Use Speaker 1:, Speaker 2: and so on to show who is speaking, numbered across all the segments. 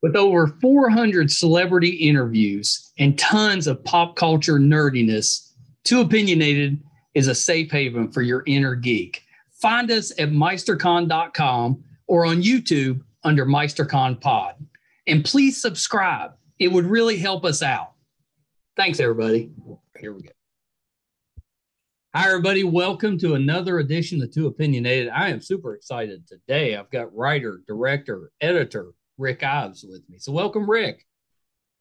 Speaker 1: With over 400 celebrity interviews and tons of pop culture nerdiness, Too Opinionated is a safe haven for your inner geek. Find us at meistercon.com or on YouTube under MeisterCon Pod. And please subscribe. It would really help us out. Thanks, everybody. Here we go. Hi, everybody. Welcome to another edition of Too Opinionated. I am super excited today. I've got writer, director, editor, Rick Ives with me. So welcome, Rick.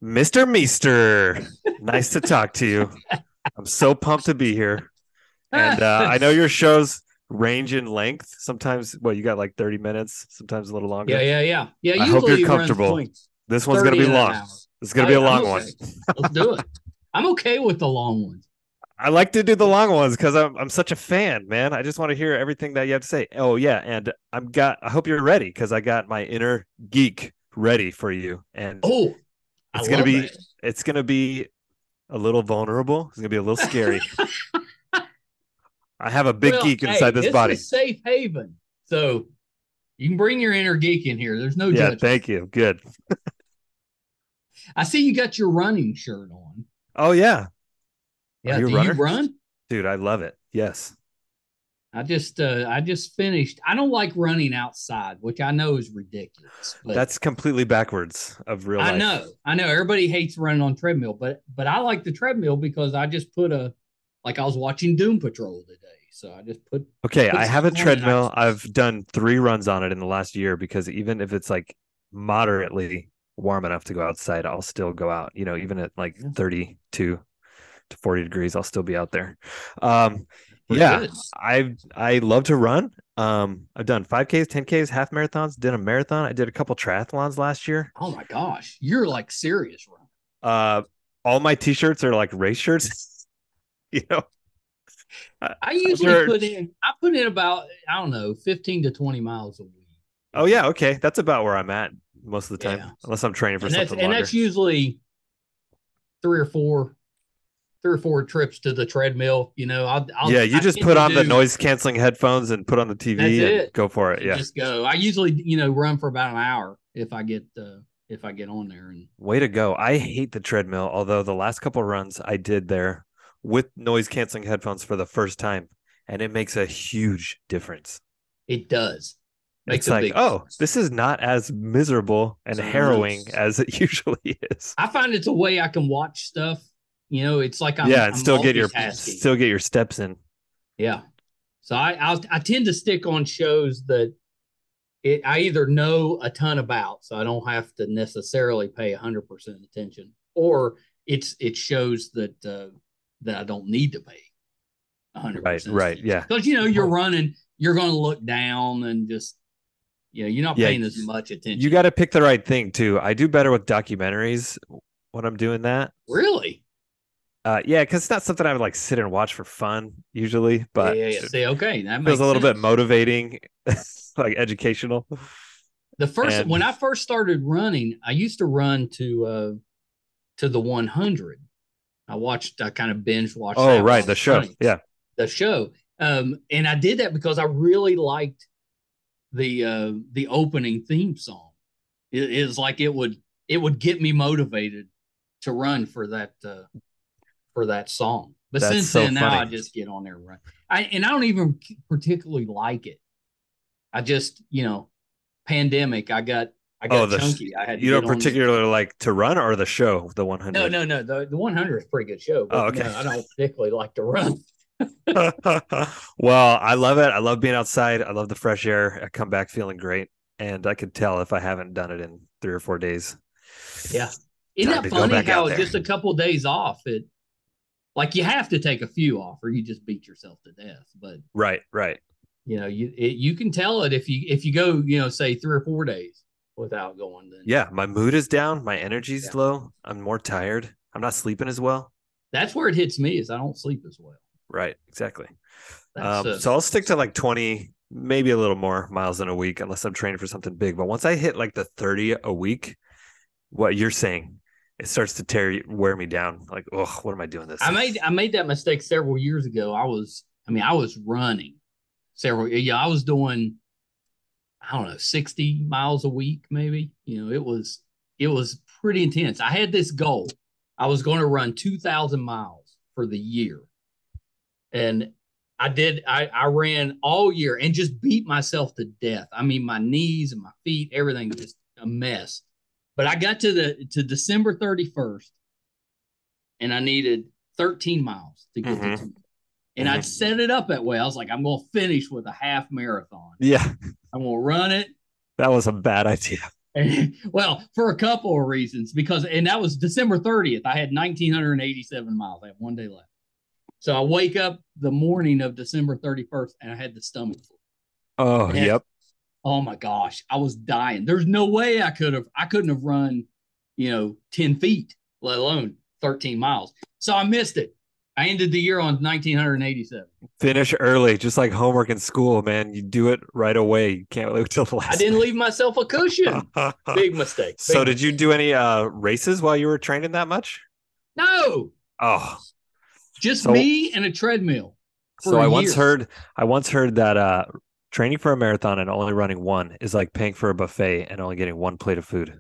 Speaker 2: Mr. Meester. Nice to talk to you. I'm so pumped to be here. And I know your shows range in length. Sometimes, you got like 30 minutes, sometimes a little longer.
Speaker 1: Yeah.
Speaker 2: I hope you're comfortable. This one's going to be long. This is going to be a long one.
Speaker 1: Let's do it. I'm okay with the long ones.
Speaker 2: I like to do the long ones because I'm such a fan, man. I just want to hear everything that you have to say. Oh yeah, and I hope you're ready because I got my inner geek ready for you. And it's gonna be a little vulnerable. It's gonna be a little scary. I have a big geek inside this body.
Speaker 1: It's a safe haven, so you can bring your inner geek in here. There's no judgment.
Speaker 2: Thank you. Good.
Speaker 1: I see you got your running shirt on.
Speaker 2: Oh yeah.
Speaker 1: Yeah, do you run?
Speaker 2: Dude, I love it. Yes.
Speaker 1: I just finished. I don't like running outside, which I know is ridiculous. But
Speaker 2: that's completely backwards of real life.
Speaker 1: I know. Everybody hates running on treadmill, but I like the treadmill because I just put I was watching Doom Patrol today. So I just put.
Speaker 2: Okay, I have a treadmill. I've done 3 runs on it in the last year because even if it's like moderately warm enough to go outside, I'll still go out, even at like 32 to 40 degrees, I'll still be out there. Good. I love to run. I've done 5Ks, 10Ks, half marathons, did a marathon. I did a couple triathlons last year.
Speaker 1: Oh my gosh, you're like serious running.
Speaker 2: All my t-shirts are like race shirts.
Speaker 1: I usually put in about 15 to 20 miles a week.
Speaker 2: Oh yeah, okay, that's about where I'm at most of the time, unless I'm training for something longer.
Speaker 1: And that's usually three or four trips to the treadmill. You
Speaker 2: just put on the noise canceling headphones and put on the TV and go for it.
Speaker 1: Just go. I usually, run for about an hour if I get on there. And
Speaker 2: way to go. I hate the treadmill. Although the last couple of runs I did there with noise canceling headphones for the first time, and it makes a huge difference.
Speaker 1: It does.
Speaker 2: It's like, this is not as miserable and harrowing as it usually is.
Speaker 1: I find it's a way I can watch stuff. It's like
Speaker 2: I'm still get your steps in.
Speaker 1: Yeah. So I tend to stick on shows that I either know a ton about, so I don't have to necessarily pay 100% attention, or it shows that I don't need to pay 100%.
Speaker 2: Right. Yeah.
Speaker 1: Because you're running, you're going to look down and just you're not paying as much attention.
Speaker 2: You got to pick the right thing too. I do better with documentaries when I'm doing that.
Speaker 1: Really?
Speaker 2: Because it's not something I would like sit and watch for fun usually, but
Speaker 1: See, okay, that
Speaker 2: feels a little bit motivating, like educational.
Speaker 1: When I first started running, I used to run to the 100. I kind of binge watched.
Speaker 2: Oh, right, the show,
Speaker 1: the show. And I did that because I really liked the opening theme song. It is like it would get me motivated to run for that song. But
Speaker 2: That's
Speaker 1: since then, now I just get on there and run. I don't even particularly like it. I just, pandemic, I got chunky.
Speaker 2: You don't particularly like to run or the show, the 100?
Speaker 1: No. The 100 is a pretty good show. But
Speaker 2: okay.
Speaker 1: I don't particularly like to run.
Speaker 2: Well, I love it. I love being outside. I love the fresh air. I come back feeling great. And I could tell if I haven't done it in 3 or 4 days.
Speaker 1: Yeah. Isn't that funny how just a couple of days off, you have to take a few off or you just beat yourself to death. But
Speaker 2: right.
Speaker 1: You can tell it if you go, say 3 or 4 days without going. Then
Speaker 2: my mood is down. My energy's low. I'm more tired. I'm not sleeping as well.
Speaker 1: That's where it hits me is I don't sleep as well.
Speaker 2: Right. Exactly. So I'll stick to like 20, maybe a little more miles in a week, unless I'm training for something big. But once I hit like the 30 a week, what you're saying, it starts to wear me down. Like, oh, what am I doing this?
Speaker 1: I made that mistake several years ago. I was running I was doing, 60 miles a week, maybe. It was it was pretty intense. I had this goal. I was going to run 2,000 miles for the year. And I did. I ran all year and just beat myself to death. I mean, my knees and my feet, everything was just a mess. But I got to December 31st, and I needed 13 miles to get to 2. And I'd set it up that way. I was like, I'm going to finish with a half marathon.
Speaker 2: Yeah.
Speaker 1: I'm going to run it.
Speaker 2: That was a bad idea.
Speaker 1: And, well, for a couple of reasons, and that was December 30th. I had 1,987 miles. I have 1 day left. So I wake up the morning of December 31st, and I had the stomach flu.
Speaker 2: Oh, yep.
Speaker 1: Oh my gosh, I was dying. There's no way I couldn't have run, 10 feet, let alone 13 miles. So I missed it. I ended the year on 1,987.
Speaker 2: Finish early, just like homework in school, man. You do it right away. You can't wait till the last.
Speaker 1: I didn't leave myself a cushion. Big mistake.
Speaker 2: So did you do any races while you were training that much?
Speaker 1: No.
Speaker 2: Oh.
Speaker 1: Just me and a treadmill.
Speaker 2: So I once heard that training for a marathon and only running one is like paying for a buffet and only getting one plate of food.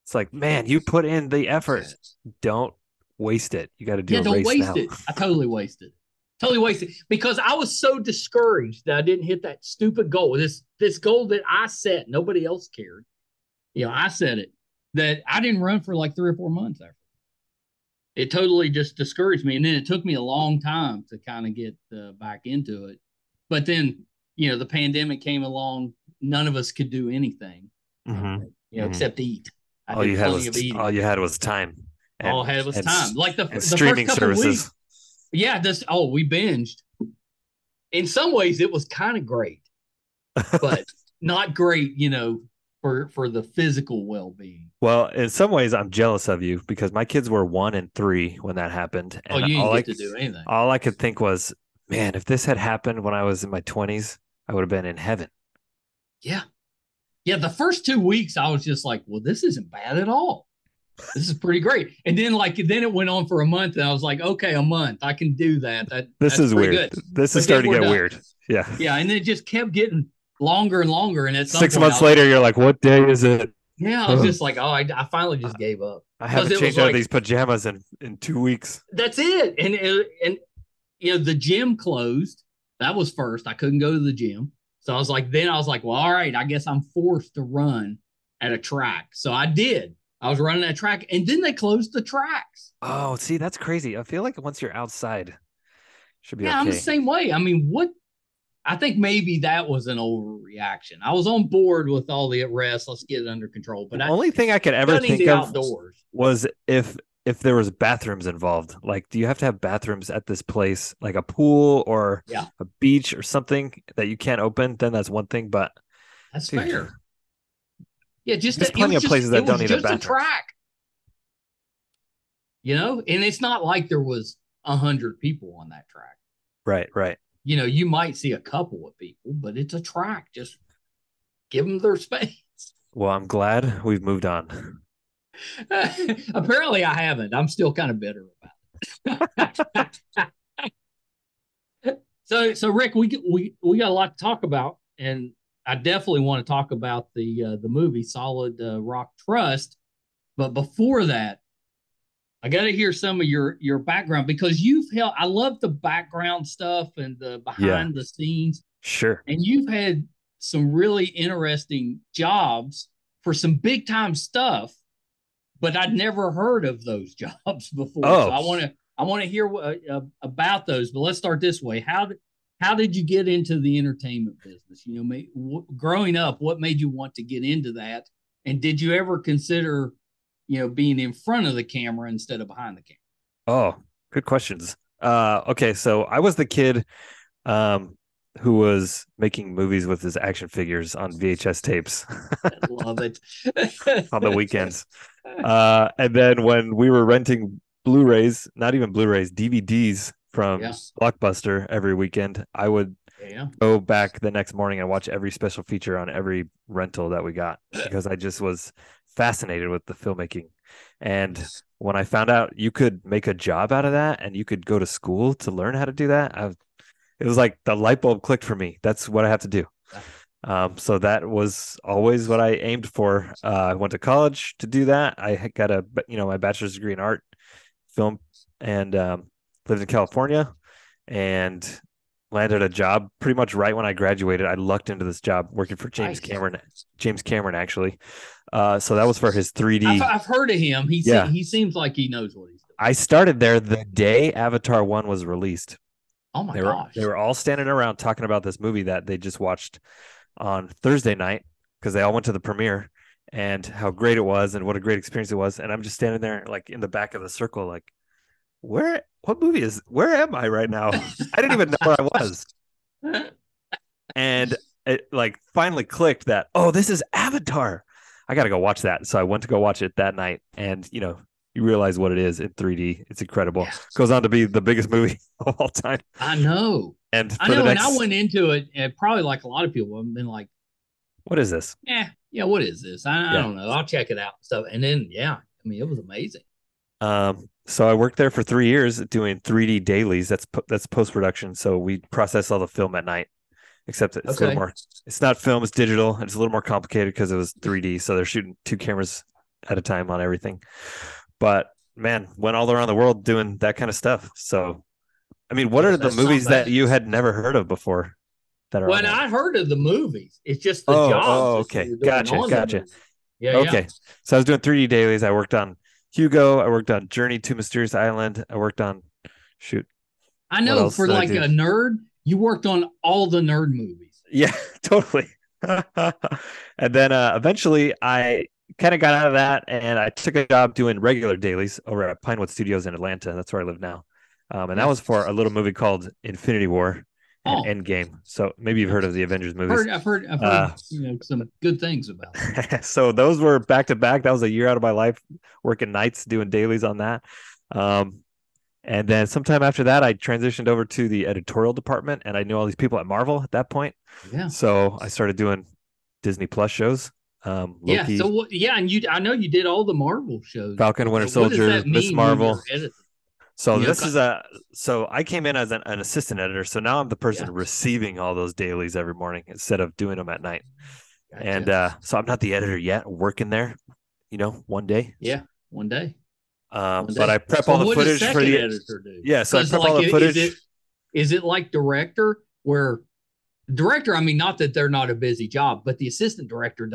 Speaker 2: It's like, man, you put in the effort. Don't waste it. You got to do a race now.
Speaker 1: Don't waste it. I totally wasted. Because I was so discouraged that I didn't hit that stupid goal. This goal that I set, nobody else cared. I set it, that I didn't run for like 3 or 4 months after. It totally just discouraged me. And then it took me a long time to kind of get back into it. But then, the pandemic came along. None of us could do anything, except eat.
Speaker 2: All you had was time.
Speaker 1: All I had was time. Like the
Speaker 2: streaming
Speaker 1: first couple
Speaker 2: services.
Speaker 1: Weeks, yeah, we binged. In some ways, it was kind of great, but not great, for the physical well-being.
Speaker 2: Well, in some ways, I'm jealous of you because my kids were 1 and 3 when that happened. And
Speaker 1: you didn't get to do anything.
Speaker 2: All I could think was, man, if this had happened when I was in my 20s, I would have been in heaven.
Speaker 1: Yeah. Yeah, the first 2 weeks, I was just like, well, this isn't bad at all. This is pretty great. And then it went on for a month, and I was like, okay, a month, I can do that.
Speaker 2: This is weird.
Speaker 1: Good.
Speaker 2: This is starting to get weird. Yeah.
Speaker 1: Yeah, and it just kept getting longer and longer. And at some
Speaker 2: 6 months later, you're like, what day is it?
Speaker 1: Yeah, I was just like, I finally just gave up.
Speaker 2: I haven't changed out of these pajamas in 2 weeks.
Speaker 1: That's it. And the gym closed. That was first. I couldn't go to the gym. So I was like, well, all right, I guess I'm forced to run at a track. So I did. I was running that track, and then they closed the tracks.
Speaker 2: Oh, see, that's crazy. I feel like once you're outside, should be okay.
Speaker 1: Yeah, I'm the same way. I mean, I think maybe that was an overreaction. I was on board with all the arrests. Let's get it under control. But
Speaker 2: the only thing I could ever think of
Speaker 1: outdoors
Speaker 2: was if there was bathrooms involved. Like, do you have to have bathrooms at this place, like a pool or a beach or something that you can't open? Then that's one thing. But
Speaker 1: that's fair. Yeah,
Speaker 2: there's plenty of places that don't need a bathroom.
Speaker 1: Just a track. And it's not like there was 100 people on that track.
Speaker 2: Right.
Speaker 1: You might see a couple of people, but it's a track. Just give them their space. Well,
Speaker 2: I'm glad we've moved on.
Speaker 1: Apparently I haven't. I'm still kind of bitter about it. So Rick, we got a lot to talk about, and I definitely want to talk about the movie Solid Rock Trust. But before that, I got to hear some of your background, because I love the background stuff and the behind the scenes.
Speaker 2: Sure.
Speaker 1: And you've had some really interesting jobs for some big time stuff, but I'd never heard of those jobs before.
Speaker 2: Oh.
Speaker 1: So I want to hear about those. But let's start this way. How did you get into the entertainment business? Growing up, what made you want to get into that? And did you ever consider, being in front of the camera instead of behind the camera?
Speaker 2: Oh, good questions. Okay, so I was the kid who was making movies with his action figures on VHS tapes.
Speaker 1: I love it.
Speaker 2: On the weekends. And then when we were renting Blu-rays, not even Blu-rays, DVDs from Blockbuster every weekend, I would go back the next morning and watch every special feature on every rental that we got, because I just was fascinated with the filmmaking. And when I found out you could make a job out of that and you could go to school to learn how to do that, it was like the light bulb clicked for me. That's what I have to do. So that was always what I aimed for. I went to college to do that. I got my bachelor's degree in art, film, and lived in California, and landed a job pretty much right when I graduated. I lucked into this job working for James
Speaker 1: Nice.
Speaker 2: Cameron. James Cameron, actually. So that was for his 3D.
Speaker 1: I've heard of him. He seems like he knows what he's doing.
Speaker 2: I started there the day Avatar 1 was released.
Speaker 1: Oh my
Speaker 2: They
Speaker 1: gosh.
Speaker 2: were all standing around talking about this movie that they just watched on Thursday night because they all went to the premiere and how great it was and what a great experience it was. And I'm just standing there like in the back of the circle, like, where am I right now? I didn't even know where I was. And it like finally clicked that, oh, this is Avatar. I got to go watch that. So I went to go watch it that night. And, you realize what it is in 3D. It's incredible. Yeah. Goes on to be the biggest movie of all time.
Speaker 1: I know.
Speaker 2: And
Speaker 1: and I went into it, and probably like a lot of people, I've been like,
Speaker 2: what is this?
Speaker 1: Yeah, what is this? I don't know. I'll check it out. So, and then, it was amazing.
Speaker 2: So I worked there for 3 years doing 3D dailies. That's post-production. So we process all the film at night, except it's a little more, it's not film, it's digital. It's a little more complicated because it was 3D. So they're shooting 2 cameras at a time on everything. But man, went all around the world doing that kind of stuff. So, I mean, what are the movies that you had never heard of before?
Speaker 1: When I heard of the movies, it's just the jobs.
Speaker 2: Oh, okay. Gotcha. Yeah. Okay. So I was doing 3D dailies. I worked on Hugo. I worked on Journey to Mysterious Island. I worked on,
Speaker 1: I know, for like a nerd, you worked on all the nerd movies.
Speaker 2: Yeah, totally. And then eventually I kind of got out of that and I took a job doing regular dailies over at Pinewood Studios in Atlanta. That's where I live now. And that was for a little movie called Infinity War and Endgame. So maybe you've heard of the Avengers movies.
Speaker 1: I've heard some good things about it.
Speaker 2: So those were back to back. That was a year out of my life working nights doing dailies on that. And then sometime after that, I transitioned over to the editorial department, and I knew all these people at Marvel at that point.
Speaker 1: Yeah.
Speaker 2: So I started doing Disney Plus shows. Loki,
Speaker 1: and I know you did all the Marvel shows.
Speaker 2: Falcon, Winter Soldier, Miss Marvel. So so I came in as an assistant editor. So now I'm the person receiving all those dailies every morning instead of doing them at night. Gotcha. And so I'm not the editor yet, working there, one day.
Speaker 1: Yeah, one day.
Speaker 2: But I prep all the footage for the
Speaker 1: editor do?
Speaker 2: Yeah, so I prep all the footage.
Speaker 1: Is it like director where director, I mean, not that they're not a busy job, but the assistant director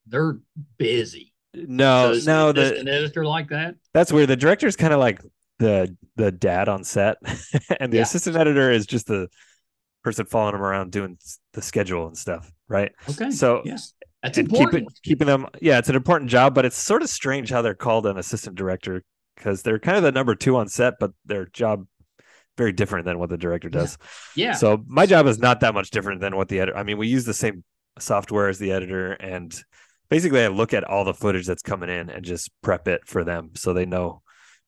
Speaker 1: they're busy.
Speaker 2: No,
Speaker 1: the editor like that.
Speaker 2: That's weird. The director is kind of like the dad on set, and the assistant editor is just the person following him around doing the schedule and stuff, right?
Speaker 1: Okay.
Speaker 2: So
Speaker 1: that's important.
Speaker 2: Keeping them, it's an important job, but it's sort of strange how they're called an assistant director because they're kind of the number 2 on set, but their job very different than what the director does.
Speaker 1: Yeah.
Speaker 2: So my job is not that much different than what the editor. I mean, we use the same software as the editor, and basically I look at all the footage that's coming in and just prep it for them so they know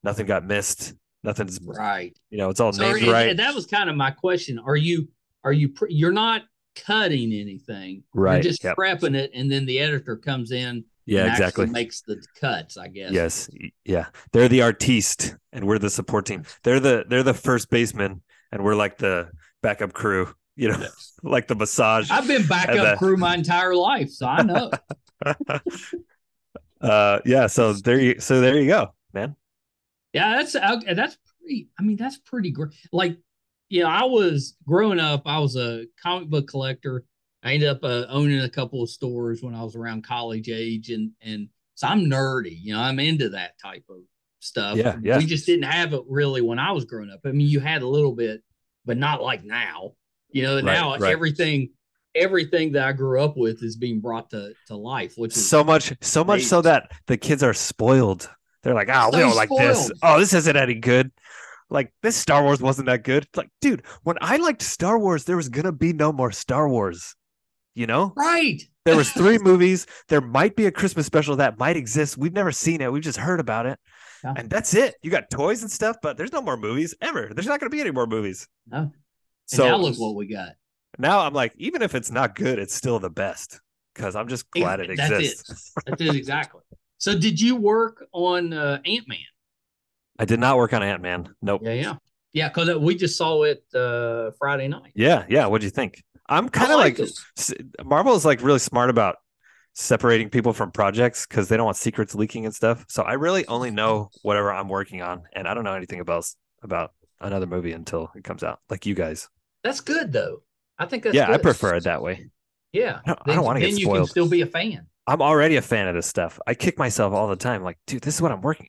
Speaker 2: nothing got missed. Nothing's
Speaker 1: right.
Speaker 2: It's all named right.
Speaker 1: And that was kind of my question. You're not cutting anything.
Speaker 2: Right.
Speaker 1: You're just prepping it, and then the editor comes in.
Speaker 2: Yeah,
Speaker 1: and
Speaker 2: exactly.
Speaker 1: Makes the cuts, I guess.
Speaker 2: Yes. Yeah. They're the artiste and we're the support team. They're the first baseman and we're like the backup crew, like the massage.
Speaker 1: I've been backup crew my entire life, so I know.
Speaker 2: So there you go, man.
Speaker 1: Yeah, that's pretty. I mean, that's pretty great. Like, I was growing up. I was a comic book collector. I ended up owning a couple of stores when I was around college age, and so I'm nerdy. I'm into that type of stuff.
Speaker 2: Yeah.
Speaker 1: We just didn't have it really when I was growing up. I mean, you had a little bit, but not like now. Now everything that I grew up with is being brought to life, which is
Speaker 2: so much so that the kids are spoiled. They're like, we don't like this. Oh, this isn't any good. Like, this Star Wars wasn't that good. It's like, dude, when I liked Star Wars, there was gonna be no more Star Wars.
Speaker 1: Right.
Speaker 2: There was 3 movies. There might be a Christmas special that might exist. We've never seen it. We've just heard about it. Yeah. And that's it. You got toys and stuff, but there's no more movies ever. There's not going to be any more movies.
Speaker 1: No. So now look what we got.
Speaker 2: Now I'm like, even if it's not good, it's still the best because I'm just glad it exists.
Speaker 1: That's it, exactly. So did you work on Ant-Man?
Speaker 2: I did not work on Ant-Man. Nope.
Speaker 1: Yeah, because we just saw it Friday night.
Speaker 2: Yeah. What'd you think? I'm kind of like
Speaker 1: them.
Speaker 2: Marvel is like really smart about separating people from projects because they don't want secrets leaking and stuff. So I really only know whatever I'm working on, and I don't know anything else about another movie until it comes out. Like you guys.
Speaker 1: That's good though. I think that's
Speaker 2: Yeah,
Speaker 1: good.
Speaker 2: I prefer it that way.
Speaker 1: Yeah.
Speaker 2: I don't want to get
Speaker 1: Then you can
Speaker 2: spoiled.
Speaker 1: still be a fan.
Speaker 2: I'm already a fan of this stuff. I kick myself all the time. Like, dude, this is what I'm working.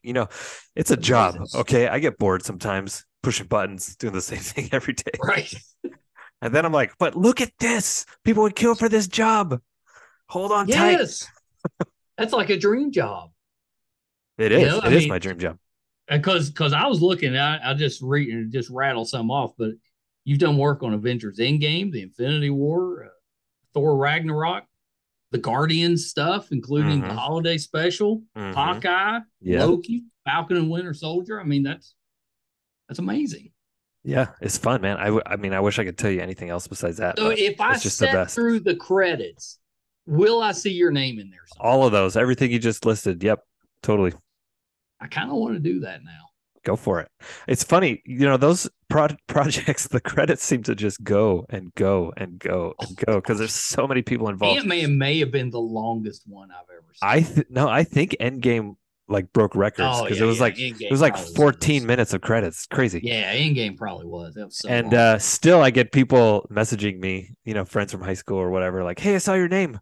Speaker 2: It's a job. Okay. I get bored sometimes pushing buttons, doing the same thing every day.
Speaker 1: Right.
Speaker 2: And then I'm like, but look at this. People would kill for this job. Hold on tight.
Speaker 1: Yes. That's like a dream job.
Speaker 2: It is. It is my dream job.
Speaker 1: Because I was looking, I just read and just rattle some off, but you've done work on Avengers Endgame, the Infinity War, Thor Ragnarok, the Guardians stuff, including the holiday special, Hawkeye, Loki, Falcon and Winter Soldier. I mean, that's amazing.
Speaker 2: Yeah, it's fun, man. I mean, I wish I could tell you anything else besides that.
Speaker 1: So if I step through the credits, will I see your name in there?
Speaker 2: All of those, everything you just listed. Yep, totally.
Speaker 1: I kind of want to do that now.
Speaker 2: Go for it. It's funny, those projects, the credits seem to just go and go and go and go because there's so many people involved.
Speaker 1: Ant-Man may have been the longest one I've ever seen.
Speaker 2: I think Endgame like broke records because it was like 14 minutes of credits. Crazy.
Speaker 1: Yeah, Endgame probably was. That was so
Speaker 2: and
Speaker 1: long.
Speaker 2: Still I get people messaging me, friends from high school or whatever, like, hey, I saw your name.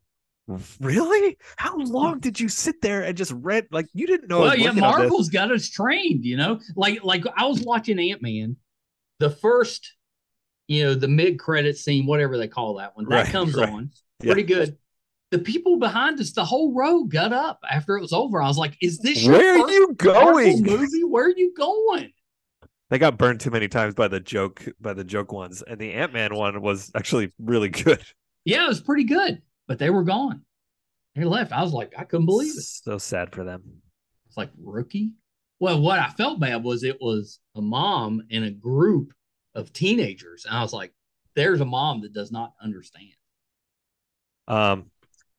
Speaker 2: Really? How long did you sit there and just read? Like, you didn't know.
Speaker 1: Well, yeah, Marvel's got us trained, like I was watching Ant-Man, the first, the mid-credit scene, whatever they call that one, that comes on pretty good. The people behind us, the whole row got up after it was over. I was like, is this your
Speaker 2: Where are you going?
Speaker 1: Movie? Where are you going?
Speaker 2: They got burned too many times by the joke ones, and the Ant-Man one was actually really good.
Speaker 1: Yeah, it was pretty good. But they were gone. They left. I was like, I couldn't believe it.
Speaker 2: So sad for them.
Speaker 1: It's like, rookie? Well, what I felt bad was it was a mom and a group of teenagers. And I was like, there's a mom that does not understand.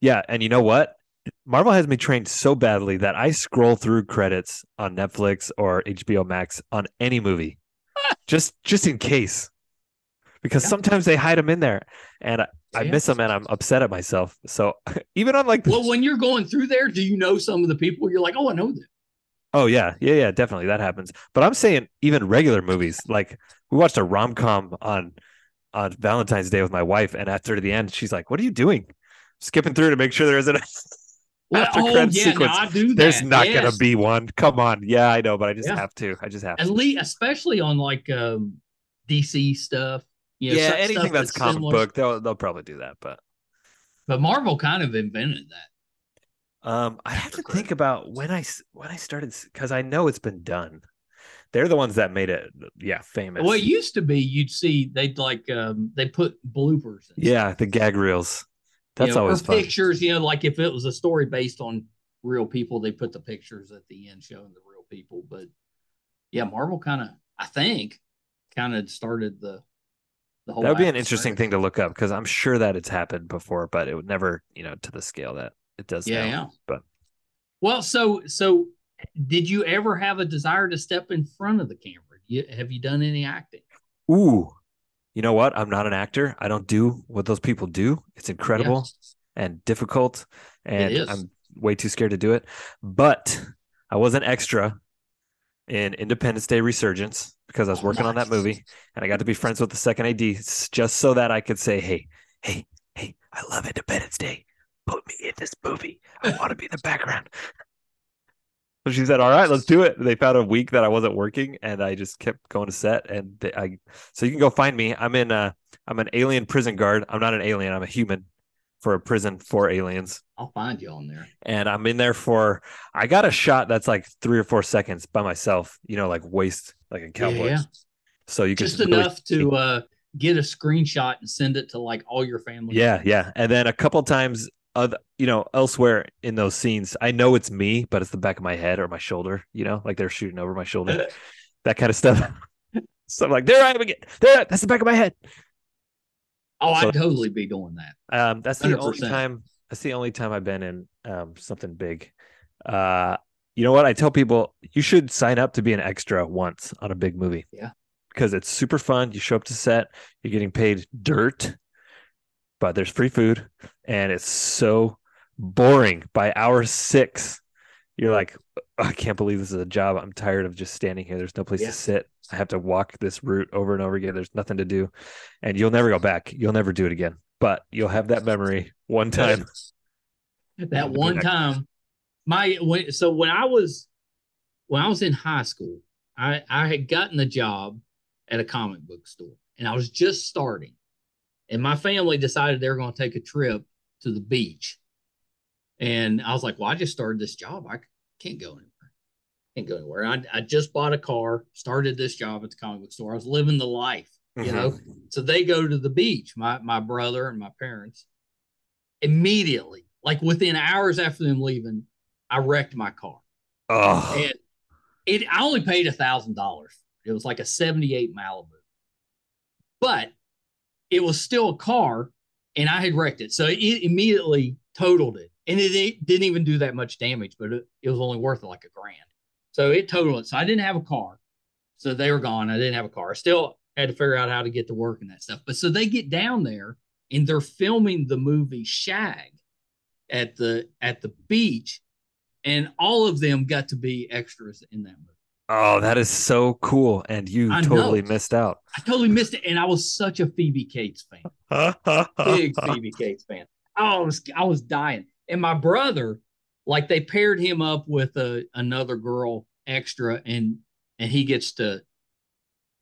Speaker 2: Yeah, and you know what? Marvel has me trained so badly that I scroll through credits on Netflix or HBO Max on any movie. just in case. Because sometimes they hide them in there. And I miss them and I'm upset at myself. So even on like...
Speaker 1: Well, when you're going through there, do you know some of the people? You're like, oh, I know them.
Speaker 2: Oh, yeah. Yeah, definitely. That happens. But I'm saying even regular movies. Like we watched a rom-com on Valentine's Day with my wife. And after the end, she's like, what are you doing? Skipping through to make sure there isn't a sequence.
Speaker 1: No, I do that.
Speaker 2: There's not going to be one. Come on. Yeah, I know. But I just have to. At
Speaker 1: least, especially on like DC stuff.
Speaker 2: Anything that's comic book, they'll probably do that, but
Speaker 1: Marvel kind of invented that.
Speaker 2: I have to think about when I started because I know it's been done. They're the ones that made it, famous.
Speaker 1: Well, it used to be you'd see they'd like they put bloopers.
Speaker 2: The gag reels. That's always fun.
Speaker 1: Pictures, like if it was a story based on real people, they put the pictures at the end showing the real people. But yeah, Marvel kind of started the whole.
Speaker 2: That would be an interesting thing to look up because I'm sure that it's happened before, but it would never, to the scale that it does now.
Speaker 1: Yeah.
Speaker 2: But
Speaker 1: well, so did you ever have a desire to step in front of the camera? Have you done any acting?
Speaker 2: Ooh, you know what? I'm not an actor. I don't do what those people do. It's incredible and difficult, and I'm way too scared to do it. But I was an extra in Independence Day Resurgence because I was working on that movie, and I got to be friends with the second AD just so that I could say, hey, I love Independence Day. Put me in this movie. I want to be in the background. So she said, all right, let's do it. They found a week that I wasn't working, and I just kept going to set. And so you can go find me. I'm an alien prison guard. I'm not an alien. I'm a human for a prison for aliens.
Speaker 1: I'll find you on there.
Speaker 2: And I'm in there I got a shot that's like 3 or 4 seconds by myself, like waist, like a cowboy.
Speaker 1: Yeah.
Speaker 2: So you can
Speaker 1: just enough to get a screenshot and send it to like all your family.
Speaker 2: Yeah. And then a couple times, elsewhere in those scenes, I know it's me, but it's the back of my head or my shoulder, like they're shooting over my shoulder, that kind of stuff. So I'm like, there I am again. That's the back of my head.
Speaker 1: Oh, I'd totally be doing that.
Speaker 2: That's the only time. That's the only time I've been in something big. You know what? I tell people you should sign up to be an extra once on a big movie.
Speaker 1: Yeah,
Speaker 2: because it's super fun. You show up to set, you're getting paid dirt, but there's free food, and it's so boring. By hour 6, you're like, I can't believe this is a job. I'm tired of just standing here. There's no place to sit. I have to walk this route over and over again. There's nothing to do, and you'll never go back. You'll never do it again. But you'll have that memory one time.
Speaker 1: That one time, so when I was in high school, I had gotten a job at a comic book store, and I was just starting, and my family decided they were going to take a trip to the beach, and I was like, well, I just started this job. I can't go anywhere. I just bought a car, started this job at the comic book store. I was living the life, you know. So they go to the beach, my brother and my parents. Immediately, like within hours after them leaving, I wrecked my car.
Speaker 2: Oh.
Speaker 1: And I only paid $1,000. It was like a '78 Malibu, but it was still a car, and I had wrecked it. So it immediately totaled it, and it didn't even do that much damage, but it was only worth like $1,000. So it totaled it. So I didn't have a car. So they were gone. I didn't have a car. I still had to figure out how to get to work and that stuff. But so they get down there, and they're filming the movie Shag at the beach, and all of them got to be extras in that movie.
Speaker 2: Oh, that is so cool. And you totally missed out.
Speaker 1: I totally missed it. And I was such a Phoebe Cates fan. Big Phoebe Cates fan. I was dying. And my brother, like, they paired him up with another girl extra, and he gets to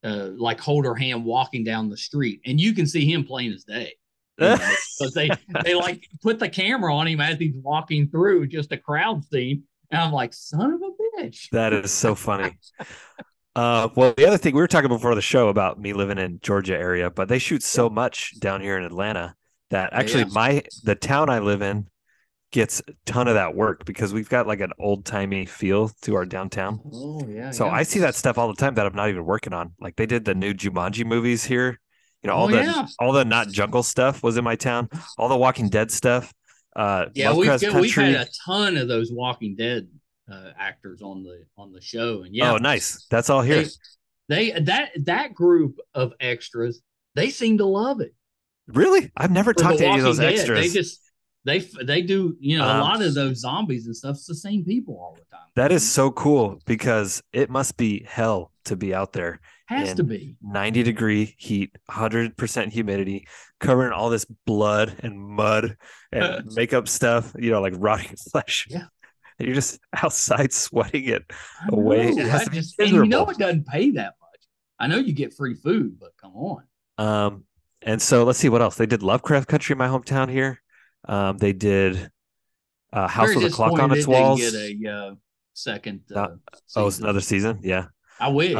Speaker 1: like hold her hand walking down the street. And you can see him plain as day. Because they like put the camera on him as he's walking through, just a crowd scene. And I'm like, son of a bitch.
Speaker 2: That is so funny. Well, the other thing, we were talking before the show about me living in Georgia area, but they shoot so much down here in Atlanta that actually the town I live in gets a ton of that work, because we've got like an old timey feel to our downtown.
Speaker 1: Oh yeah.
Speaker 2: So I see that stuff all the time that I'm not even working on. Like they did the new Jumanji movies here. You know, all the not jungle stuff was in my town. All the Walking Dead stuff.
Speaker 1: We've had a ton of those Walking Dead actors on the show, and
Speaker 2: oh, nice. That's all here.
Speaker 1: That group of extras, they seem to love it.
Speaker 2: Really, I've never talked to any of those extras.
Speaker 1: They do, you know, a lot of those zombies and stuff. It's the same people all the time.
Speaker 2: That is so cool, because it must be hell to be out there.
Speaker 1: Has to be
Speaker 2: 90-degree heat, 100% humidity, covering all this blood and mud and makeup stuff, you know, like rotting flesh.
Speaker 1: Yeah.
Speaker 2: And you're just outside sweating it away.
Speaker 1: And you know, it doesn't pay that much. I know you get free food, but come on.
Speaker 2: And so let's see what else. They did Lovecraft Country in my hometown here. They did House with a Clock on Its Walls.
Speaker 1: Get a second.
Speaker 2: It's another season. Yeah.
Speaker 1: I wish.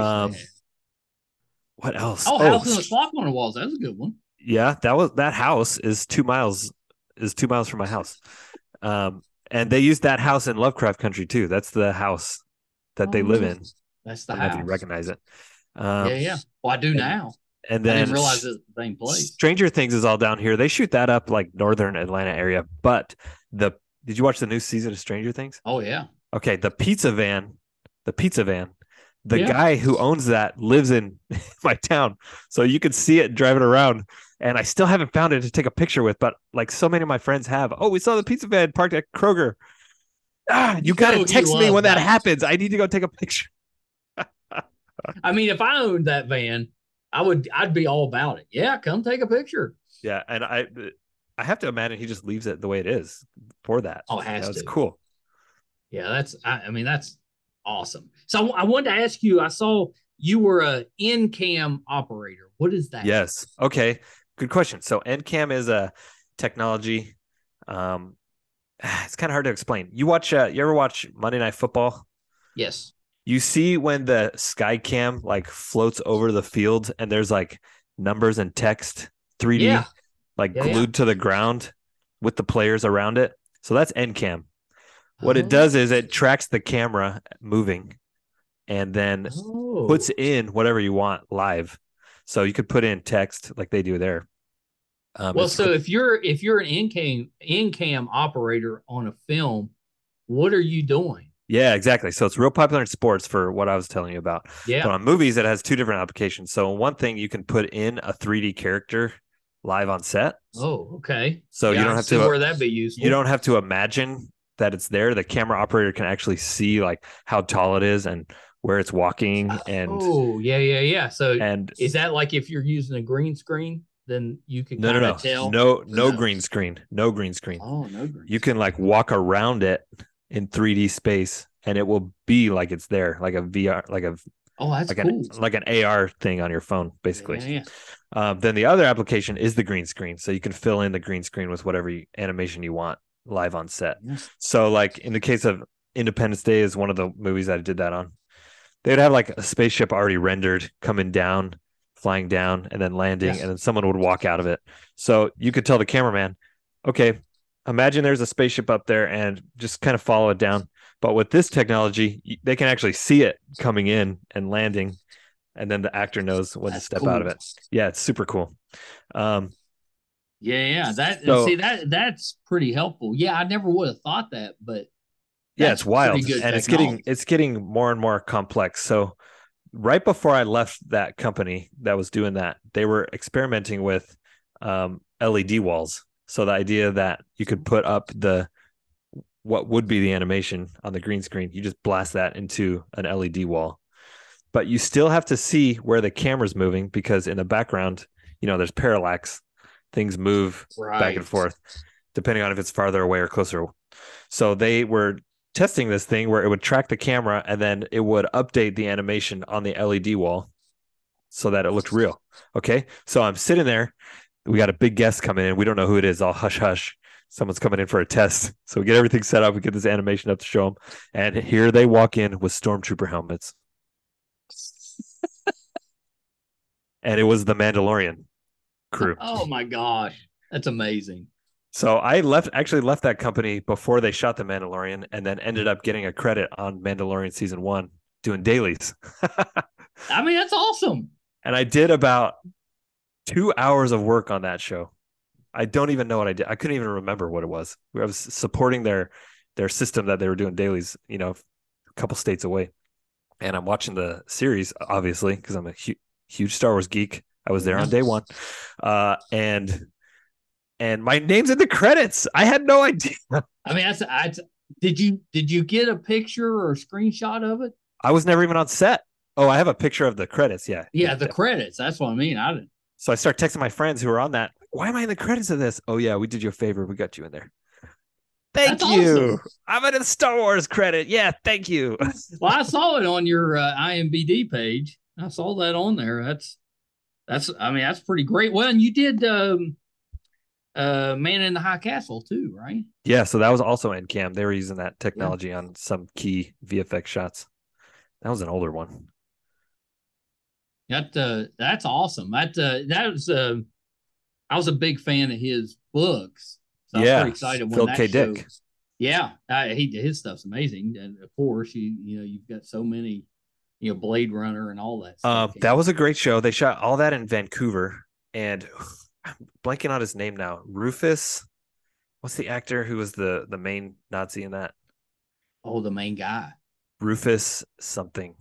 Speaker 2: What else?
Speaker 1: House with a Clock on the Walls. That's a good one.
Speaker 2: Yeah, that house is 2 miles from my house. And they used that house in Lovecraft Country too. That's the house that they live in.
Speaker 1: That's the
Speaker 2: house. I don't know if you recognize it.
Speaker 1: Yeah. Well, I do now.
Speaker 2: And then
Speaker 1: I didn't realize it was the same place.
Speaker 2: Stranger Things is all down here. They shoot that up like northern Atlanta area. But did you watch the new season of Stranger Things?
Speaker 1: Oh yeah.
Speaker 2: Okay, the pizza van. The guy who owns that lives in my town. So you can see it driving around. And I still haven't found it to take a picture with, but like so many of my friends have. Oh, we saw the pizza van parked at Kroger. You got to text me when that happens. I need to go take a picture.
Speaker 1: I mean, if I owned that van, I'd be all about it. Yeah, come take a picture.
Speaker 2: Yeah, and I have to imagine he just leaves it the way it is for that.
Speaker 1: Oh, it has to.
Speaker 2: That's cool.
Speaker 1: Yeah, that's awesome. So I wanted to ask you, I saw you were a in-cam operator. What is that?
Speaker 2: Yes. Okay. Good question. So in-cam is a technology. It's kind of hard to explain. You ever watch Monday Night Football?
Speaker 1: Yes.
Speaker 2: You see when the sky cam like floats over the field and there's like numbers and text 3D glued to the ground with the players around it. So that's NCAM. What it does is it tracks the camera moving and then puts in whatever you want live. So you could put in text like they do there.
Speaker 1: So if you're an in-cam operator on a film, what are you doing?
Speaker 2: Yeah, exactly. So it's real popular in sports for what I was telling you about.
Speaker 1: Yeah.
Speaker 2: But on movies, it has two different applications. So one thing, you can put in a 3D character live on set.
Speaker 1: Oh, okay.
Speaker 2: So
Speaker 1: Yeah,
Speaker 2: you
Speaker 1: I
Speaker 2: don't
Speaker 1: can
Speaker 2: have
Speaker 1: see
Speaker 2: to
Speaker 1: where that'd be
Speaker 2: you
Speaker 1: useful.
Speaker 2: don't have to imagine that it's there. The camera operator can actually see like how tall it is and where it's walking
Speaker 1: Oh, yeah, yeah, yeah. So
Speaker 2: and
Speaker 1: is that like if you're using a green screen, then you could
Speaker 2: no, no,
Speaker 1: kind of
Speaker 2: no,
Speaker 1: tell
Speaker 2: no,
Speaker 1: or
Speaker 2: no
Speaker 1: no?
Speaker 2: green screen, no green screen.
Speaker 1: Oh, no green
Speaker 2: You can
Speaker 1: screen.
Speaker 2: like walk around it in 3D space, and it will be like it's there, like a VR,
Speaker 1: Oh, that's cool.
Speaker 2: like an AR thing on your phone,
Speaker 1: Yeah,
Speaker 2: basically.
Speaker 1: yeah, yeah.
Speaker 2: Then the other application is the green screen, so you can fill in the green screen with whatever animation you want live on set.
Speaker 1: Yeah.
Speaker 2: So, like in the case of Independence Day, is one of the movies that I did that on. They'd have like a spaceship already rendered coming down, flying down, and then landing,
Speaker 1: Yes.
Speaker 2: and then someone would walk out of it. So you could tell the cameraman, okay, imagine there's a spaceship up there and just kind of follow it down. But with this technology, they can actually see it coming in and landing, and then the actor knows when to
Speaker 1: That's
Speaker 2: step out
Speaker 1: cool.
Speaker 2: of it. Yeah, it's super cool. Um,
Speaker 1: Yeah, yeah. That
Speaker 2: so
Speaker 1: see that's pretty helpful. Yeah, I never would have thought that, but
Speaker 2: yeah,
Speaker 1: that's
Speaker 2: it's
Speaker 1: pretty
Speaker 2: wild,
Speaker 1: good
Speaker 2: and
Speaker 1: technology.
Speaker 2: it's getting more and more complex. So right before I left that company that was doing that, they were experimenting with LED walls. So the idea that you could put up the what would be the animation on the green screen, you just blast that into an LED wall. But you still have to see where the camera's moving because in the background, there's parallax. Things move back and
Speaker 1: Right.
Speaker 2: forth depending on if it's farther away or closer. So they were testing this thing where it would track the camera and then it would update the animation on the LED wall so that it looked real. Okay. So I'm sitting there. We got a big guest coming in. We don't know who it is. All hush hush. Someone's coming in for a test. So we get everything set up. We get this animation up to show them. And here they walk in with stormtrooper helmets. And it was the Mandalorian crew.
Speaker 1: Oh my gosh. That's amazing.
Speaker 2: So I actually left that company before they shot the Mandalorian and then ended up getting a credit on Mandalorian season 1 doing dailies.
Speaker 1: I mean, that's awesome.
Speaker 2: And I did about 2 hours of work on that show. I don't even know what I did. I couldn't even remember what it was. I was supporting their system that they were doing dailies, a couple states away. And I'm watching the series, obviously, because I'm a huge Star Wars geek. I was there
Speaker 1: Yeah.
Speaker 2: on day one. And my name's in the credits. I had no idea.
Speaker 1: I mean, did you get a picture or a screenshot of it?
Speaker 2: I was never even on set. Oh, I have a picture of the credits. Yeah.
Speaker 1: Yeah, the credits. That's what I mean. I didn't.
Speaker 2: So I start texting my friends who are on that. Why am I in the credits of this? Oh, yeah, we did you a favor. We got you in there.
Speaker 1: That's
Speaker 2: Thank you.
Speaker 1: awesome.
Speaker 2: I'm in a Star Wars credit. Yeah, thank you.
Speaker 1: Well, I saw it on your IMBD page. I saw that on there. That's. I mean, that's pretty great. Well, and you did Man in the High Castle too, right?
Speaker 2: Yeah, so that was also in cam. They were using that
Speaker 1: Yeah.
Speaker 2: technology on some key VFX shots. That was an older one.
Speaker 1: That's awesome. That was I was a big fan of his books, so I was pretty
Speaker 2: Yeah,
Speaker 1: excited when
Speaker 2: Phil
Speaker 1: that
Speaker 2: K.
Speaker 1: show.
Speaker 2: Dick.
Speaker 1: Yeah, his stuff's amazing, and of course you've got so many, Blade Runner and all that stuff.
Speaker 2: That was a great show. They shot all that in Vancouver, and I'm blanking on his name now. Rufus. What's the actor who was the main Nazi in that?
Speaker 1: Oh, the main guy.
Speaker 2: Rufus something.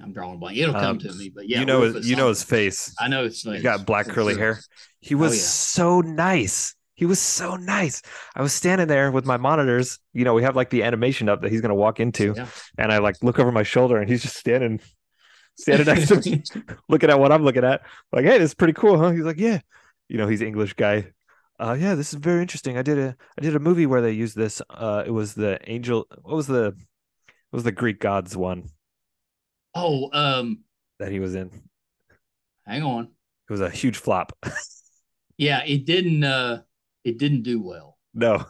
Speaker 1: I'm drawing a blank. It'll come to me, but yeah,
Speaker 2: you know
Speaker 1: Rufus
Speaker 2: his
Speaker 1: something.
Speaker 2: face.
Speaker 1: I know his face.
Speaker 2: He's got black curly
Speaker 1: sure.
Speaker 2: hair. He
Speaker 1: Oh
Speaker 2: was
Speaker 1: yeah.
Speaker 2: so nice. He was so nice. I was standing there with my monitors. We have like the animation up that he's gonna walk into,
Speaker 1: Yeah.
Speaker 2: and I like look over my shoulder, and he's just standing next to me, looking at what I'm looking at. Like, hey, this is pretty cool, huh? He's like, yeah. He's an English guy. Yeah, this is very interesting. I did a movie where they used this. It was the angel. What was the Greek gods one
Speaker 1: Oh,
Speaker 2: that he was in?
Speaker 1: hang on.
Speaker 2: It was a huge flop.
Speaker 1: Yeah, it didn't do well.
Speaker 2: No.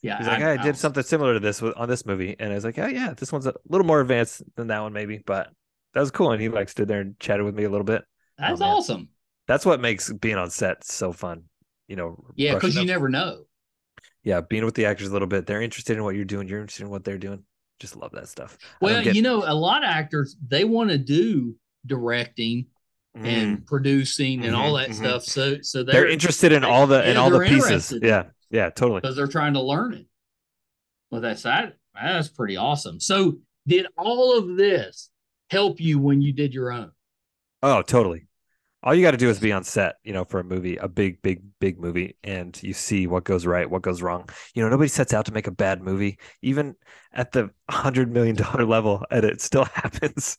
Speaker 1: Yeah,
Speaker 2: He's like, I did something similar to this on this movie, and I was like, oh yeah, this one's a little more advanced than that one, maybe, but that was cool. And he like stood there and chatted with me a little bit.
Speaker 1: That's
Speaker 2: Oh,
Speaker 1: awesome.
Speaker 2: That's what makes being on set so fun.
Speaker 1: Yeah, because you
Speaker 2: up.
Speaker 1: never know.
Speaker 2: Yeah, being with the actors a little bit. They're interested in what you're doing. You're interested in what they're doing. Just love that stuff.
Speaker 1: Well, a lot of actors they want to do directing and producing and all that stuff. So
Speaker 2: they're interested in all the pieces. Yeah, yeah, totally.
Speaker 1: Because they're trying to learn it. Well, that's pretty awesome. So, did all of this help you when you did your own?
Speaker 2: Oh, totally. All you got to do is be on set, for a movie, a big, big, big movie, and you see what goes right, what goes wrong. Nobody sets out to make a bad movie, even at the $100 million level, and it still happens.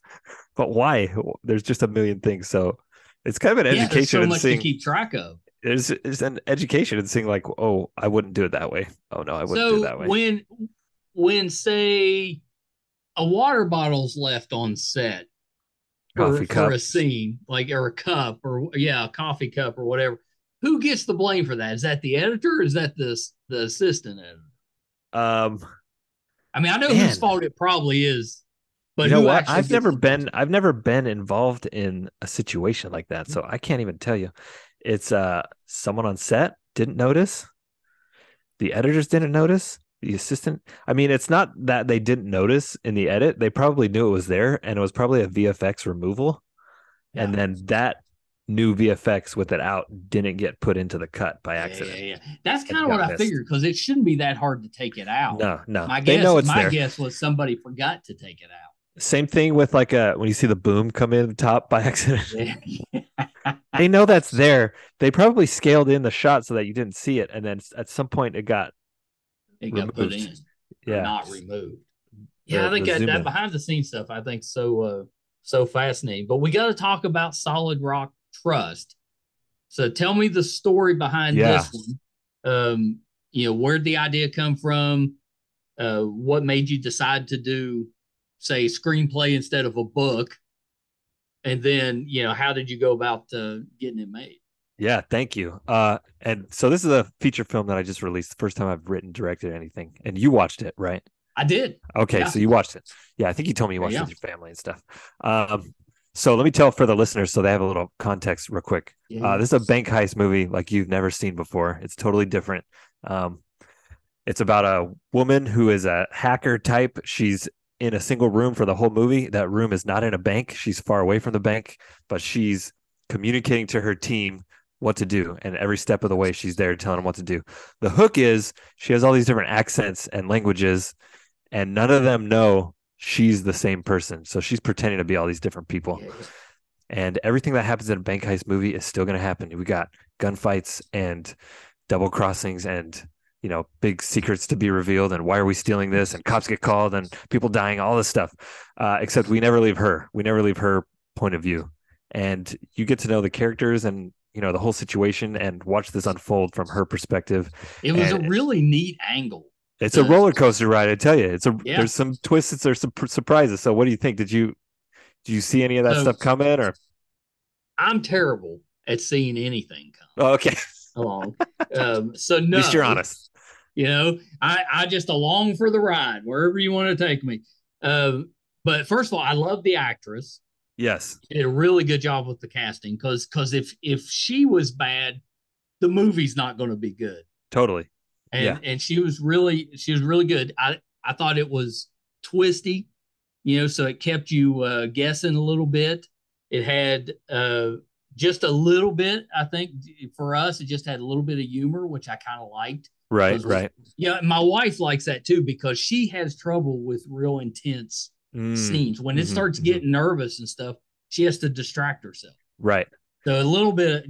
Speaker 2: But why? There's just a million things. So it's kind of an
Speaker 1: Yeah, there's
Speaker 2: education
Speaker 1: so
Speaker 2: in
Speaker 1: much to
Speaker 2: seeing.
Speaker 1: keep track of.
Speaker 2: It's an education in seeing like, oh, I wouldn't do it that way. Oh no, I wouldn't do it
Speaker 1: So
Speaker 2: that way.
Speaker 1: when say a water bottle's left on set
Speaker 2: Coffee
Speaker 1: for
Speaker 2: cup.
Speaker 1: a scene, like or a cup or yeah, a coffee cup or whatever, who gets the blame for that? Is that the editor? Or is that the assistant editor?
Speaker 2: Um,
Speaker 1: I mean, I know whose
Speaker 2: man,
Speaker 1: fault it probably is, but
Speaker 2: you know
Speaker 1: who
Speaker 2: what?
Speaker 1: actually gets the blame?
Speaker 2: I've never been involved in a situation like that, so I can't even tell you. It's someone on set didn't notice, the editors didn't notice, the assistant. I mean, it's not that they didn't notice in the edit. They probably knew it was there, and it was probably a VFX removal.
Speaker 1: Yeah.
Speaker 2: And then that new VFX with it out didn't get put into the cut by accident
Speaker 1: Yeah. That's
Speaker 2: and
Speaker 1: kind
Speaker 2: it
Speaker 1: of what
Speaker 2: got
Speaker 1: I
Speaker 2: missed.
Speaker 1: figured because it shouldn't be that hard to take it out.
Speaker 2: No,
Speaker 1: My
Speaker 2: they
Speaker 1: guess,
Speaker 2: know it's
Speaker 1: my
Speaker 2: there.
Speaker 1: guess was somebody forgot to take it out.
Speaker 2: Same thing with like when you see the boom come in the top by accident.
Speaker 1: Yeah.
Speaker 2: They know that's there. They probably scaled in the shot so that you didn't see it, and then at some point it got
Speaker 1: It got put
Speaker 2: removed.
Speaker 1: in or
Speaker 2: Yeah,
Speaker 1: not removed. Yeah, I
Speaker 2: the
Speaker 1: think
Speaker 2: zoom
Speaker 1: that
Speaker 2: in.
Speaker 1: behind the scenes stuff I think so fascinating. But we got to talk about Solid Rock Trust. So tell me the story behind
Speaker 2: Yeah,
Speaker 1: this one. Where'd the idea come from? What made you decide to do, say, screenplay instead of a book? And then, how did you go about getting it made?
Speaker 2: yeah. Thank you. And so this is a feature film that I just released. The first time I've written, directed anything, and you watched it, right?
Speaker 1: I did.
Speaker 2: Okay,
Speaker 1: Yeah.
Speaker 2: so you watched it. Yeah, I think you told me you watched it
Speaker 1: Yeah.
Speaker 2: with your family and stuff. So let me tell for the listeners so they have a little context real quick.
Speaker 1: Yeah.
Speaker 2: This is a bank heist movie like you've never seen before. It's totally different. Um, it's about a woman who is a hacker type. She's in a single room for the whole movie. That room is not in a bank. She's far away from the bank, but she's communicating to her team what to do. And every step of the way, she's there telling them what to do. The hook is she has all these different accents and languages, and none of them know she's the same person. So she's pretending to be all these different people.
Speaker 1: Yeah.
Speaker 2: And everything that happens in a bank heist movie is still going to happen. We got gunfights and double crossings and big secrets to be revealed and why are we stealing this and cops get called and people dying, all this stuff. Except we never leave her. We never leave her point of view. And you get to know the characters and the whole situation and watch this unfold from her perspective.
Speaker 1: It was a really neat angle.
Speaker 2: It's a roller coaster ride, I tell you. There's some twists, there's some surprises. So what do you think? Did you see any of that stuff coming? Or
Speaker 1: I'm terrible at seeing anything come.
Speaker 2: Oh, okay.
Speaker 1: Along. So no.
Speaker 2: At least you're honest.
Speaker 1: I just along for the ride, wherever you want to take me. But first of all, I love the actress.
Speaker 2: Yes.
Speaker 1: She did a really good job with the casting because if she was bad, the movie's not going to be good.
Speaker 2: Totally.
Speaker 1: And she was really good. I thought it was twisty, so it kept you guessing a little bit. It had just a little bit, I think for us, it just had a little bit of humor, which I kind of liked.
Speaker 2: Right.
Speaker 1: Yeah, my wife likes that too because she has trouble with real intense scenes. When it starts getting nervous and stuff, she has to distract herself.
Speaker 2: Right.
Speaker 1: So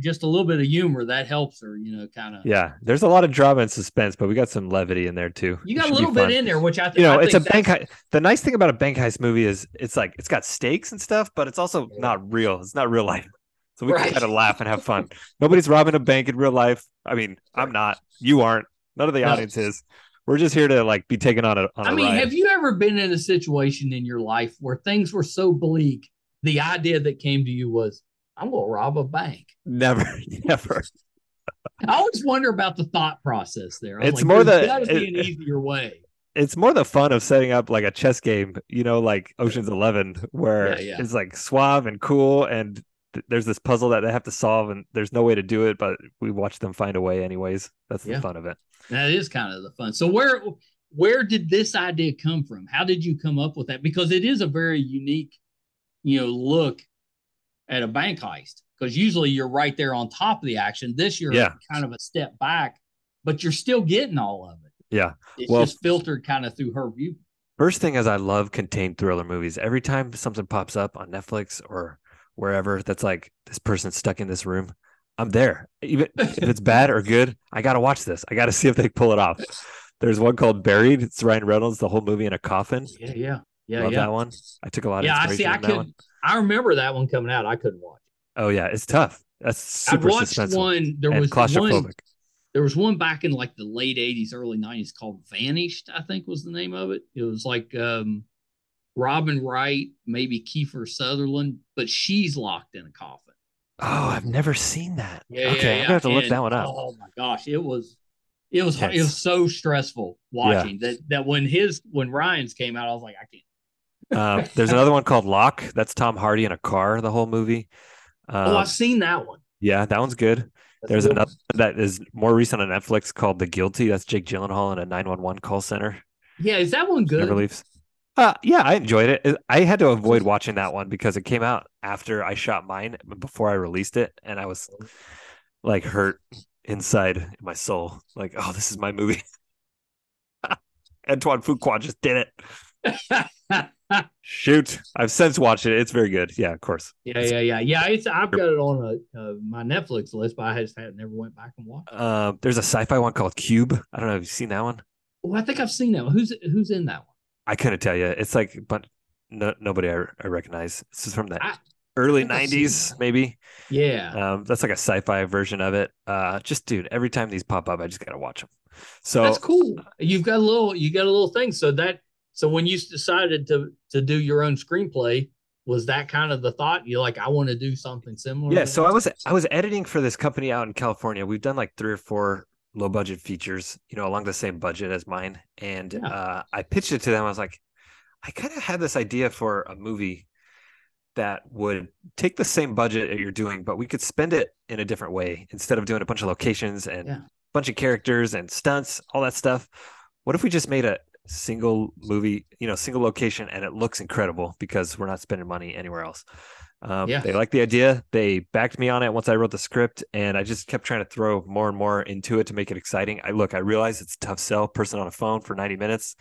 Speaker 1: just a little bit of humor that helps her, kind of.
Speaker 2: Yeah, there's a lot of drama and suspense, but we got some levity in there too.
Speaker 1: You got a little bit in there, which I think.
Speaker 2: It's a bank heist. The nice thing about a bank heist movie is it's got stakes and stuff, but it's also not real. It's not real life, so we can kind of laugh and have fun. Nobody's robbing a bank in real life. I mean, I'm not. You aren't. None of the audience is. We're just here to be taken on a ride.
Speaker 1: Have you ever been in a situation in your life where things were so bleak, the idea that came to you was, I'm going to rob a bank?
Speaker 2: Never.
Speaker 1: I always wonder about the thought process there.
Speaker 2: It's more
Speaker 1: got to be an easier way.
Speaker 2: It's more the fun of setting up like a chess game, like Ocean's 11, where it's like suave and cool, and there's this puzzle that they have to solve, and there's no way to do it, but we watch them find a way anyways. That's the fun of it.
Speaker 1: That is kind of the fun. So where did this idea come from? How did you come up with that? Because it is a very unique, look at a bank heist. Because usually you're right there on top of the action. This year, kind of a step back, but you're still getting all of it.
Speaker 2: Yeah.
Speaker 1: It's just filtered kind of through her view.
Speaker 2: First thing is I love contained thriller movies. Every time something pops up on Netflix or wherever that's like this person's stuck in this room, I'm there. Even if it's bad or good, I gotta watch this. I gotta see if they pull it off. There's one called Buried. It's Ryan Reynolds, the whole movie in a coffin. Love that one. I took a lot of
Speaker 1: Yeah, I see.
Speaker 2: inspiration from that one.
Speaker 1: I remember that one coming out. I couldn't watch it.
Speaker 2: Oh yeah, it's tough. That's
Speaker 1: I've
Speaker 2: super
Speaker 1: watched
Speaker 2: suspenseful
Speaker 1: one.
Speaker 2: and claustrophobic.
Speaker 1: There was one back in like the late '80s, early '90s called Vanished. I think was the name of it. It was like Robin Wright, maybe Kiefer Sutherland, but she's locked in a coffin.
Speaker 2: Oh, I've never seen that.
Speaker 1: Yeah,
Speaker 2: okay, I'm gonna have to look that one up.
Speaker 1: Oh my gosh, it was so stressful watching that when Ryan's came out, I was like, I can't.
Speaker 2: There's another one called Lock. That's Tom Hardy in a car the whole movie.
Speaker 1: I've seen that one.
Speaker 2: Yeah, that one's good. There's another one that is more recent on Netflix called The Guilty. That's Jake Gyllenhaal in a 911 call center.
Speaker 1: Yeah, is that one good?
Speaker 2: Never leaves. Yeah, I enjoyed it. I had to avoid watching that one because it came out after I shot mine, before I released it, and I was like hurt inside in my soul. Like, oh, this is my movie. Antoine Fuqua just did it. Shoot, I've since watched it. It's very good. Yeah, of course.
Speaker 1: Yeah. I've got it on my Netflix list, but I just never went back and watched.
Speaker 2: There's a sci-fi one called Cube. I don't know if you've seen that one.
Speaker 1: Oh, I think I've seen that one. Who's in that one?
Speaker 2: I couldn't tell you. It's like, but nobody I recognize. This is from the early '90s, maybe.
Speaker 1: Yeah.
Speaker 2: That's like a sci-fi version of it. Just dude, every time these pop up, I just gotta watch them. So
Speaker 1: that's cool. You got a little thing. So when you decided to do your own screenplay, was that kind of the thought? You're like, I want to do something similar.
Speaker 2: Yeah. So I was editing for this company out in California. We've done like 3 or 4 low budget features, along the same budget as mine. And I pitched it to them. I was like, I kind of had this idea for a movie that would take the same budget that you're doing, but we could spend it in a different way. Instead of doing a bunch of locations and a bunch of characters and stunts, all that stuff. What if we just made a single movie, single location, and it looks incredible because we're not spending money anywhere else. They liked the idea. They backed me on it once I wrote the script, and I just kept trying to throw more and more into it to make it exciting. I realize it's a tough sell, person on a phone for 90 minutes.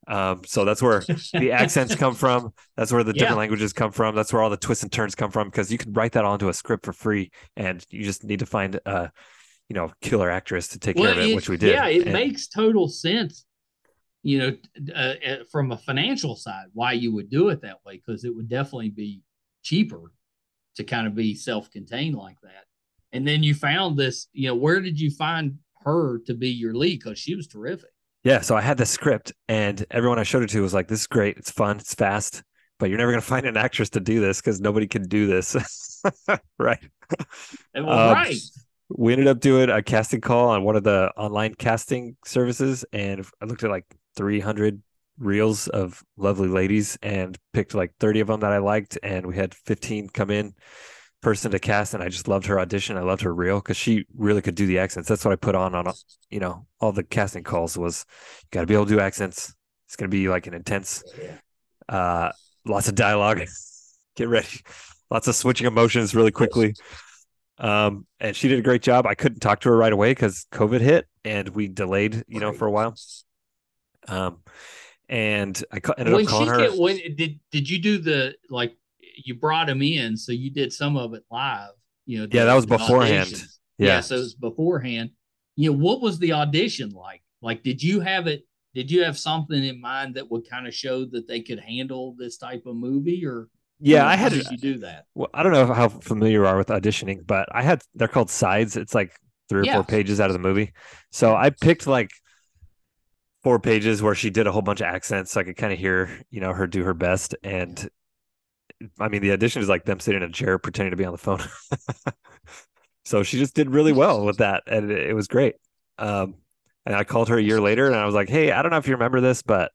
Speaker 2: So that's where the accents come from. That's where the different languages come from. That's where all the twists and turns come from, because you can write that onto a script for free, and you just need to find a killer actress to take care of it, which we did.
Speaker 1: Yeah, it makes total sense. From a financial side, why you would do it that way, because it would definitely be cheaper to kind of be self-contained like that. And then you found this, where did you find her to be your lead? Because she was terrific.
Speaker 2: Yeah, so I had the script, and everyone I showed it to was like, this is great, it's fun, it's fast, but you're never going to find an actress to do this because nobody can do this. Right.
Speaker 1: Right.
Speaker 2: We ended up doing a casting call on one of the online casting services, and I looked at like 300 reels of lovely ladies and picked like 30 of them that I liked, and we had 15 come in person to cast, and I just loved her audition. I loved her reel because she really could do the accents. That's what I put on all the casting calls was, you got to be able to do accents. It's going to be like an intense, lots of dialogue. Get ready. Lots of switching emotions really quickly. And she did a great job. I couldn't talk to her right away because COVID hit and we delayed, for a while. And I ended up calling her.
Speaker 1: Did you do you brought him in, so you did some of it live,
Speaker 2: yeah, that was beforehand.
Speaker 1: Auditions. Yeah. So it was beforehand. What was the audition like? Like, did you have something in mind that would kind of show that they could handle this type of movie, or?
Speaker 2: Yeah, I had.
Speaker 1: Did you do that?
Speaker 2: Well, I don't know how familiar you are with auditioning, but they're called sides. It's like 3 or 4 pages out of the movie. So I picked like 4 pages where she did a whole bunch of accents, so I could kind of hear, her do her best. And I mean, the audition is like them sitting in a chair pretending to be on the phone. So she just did really well with that, and it was great. And I called her a year later, and I was like, "Hey, I don't know if you remember this, but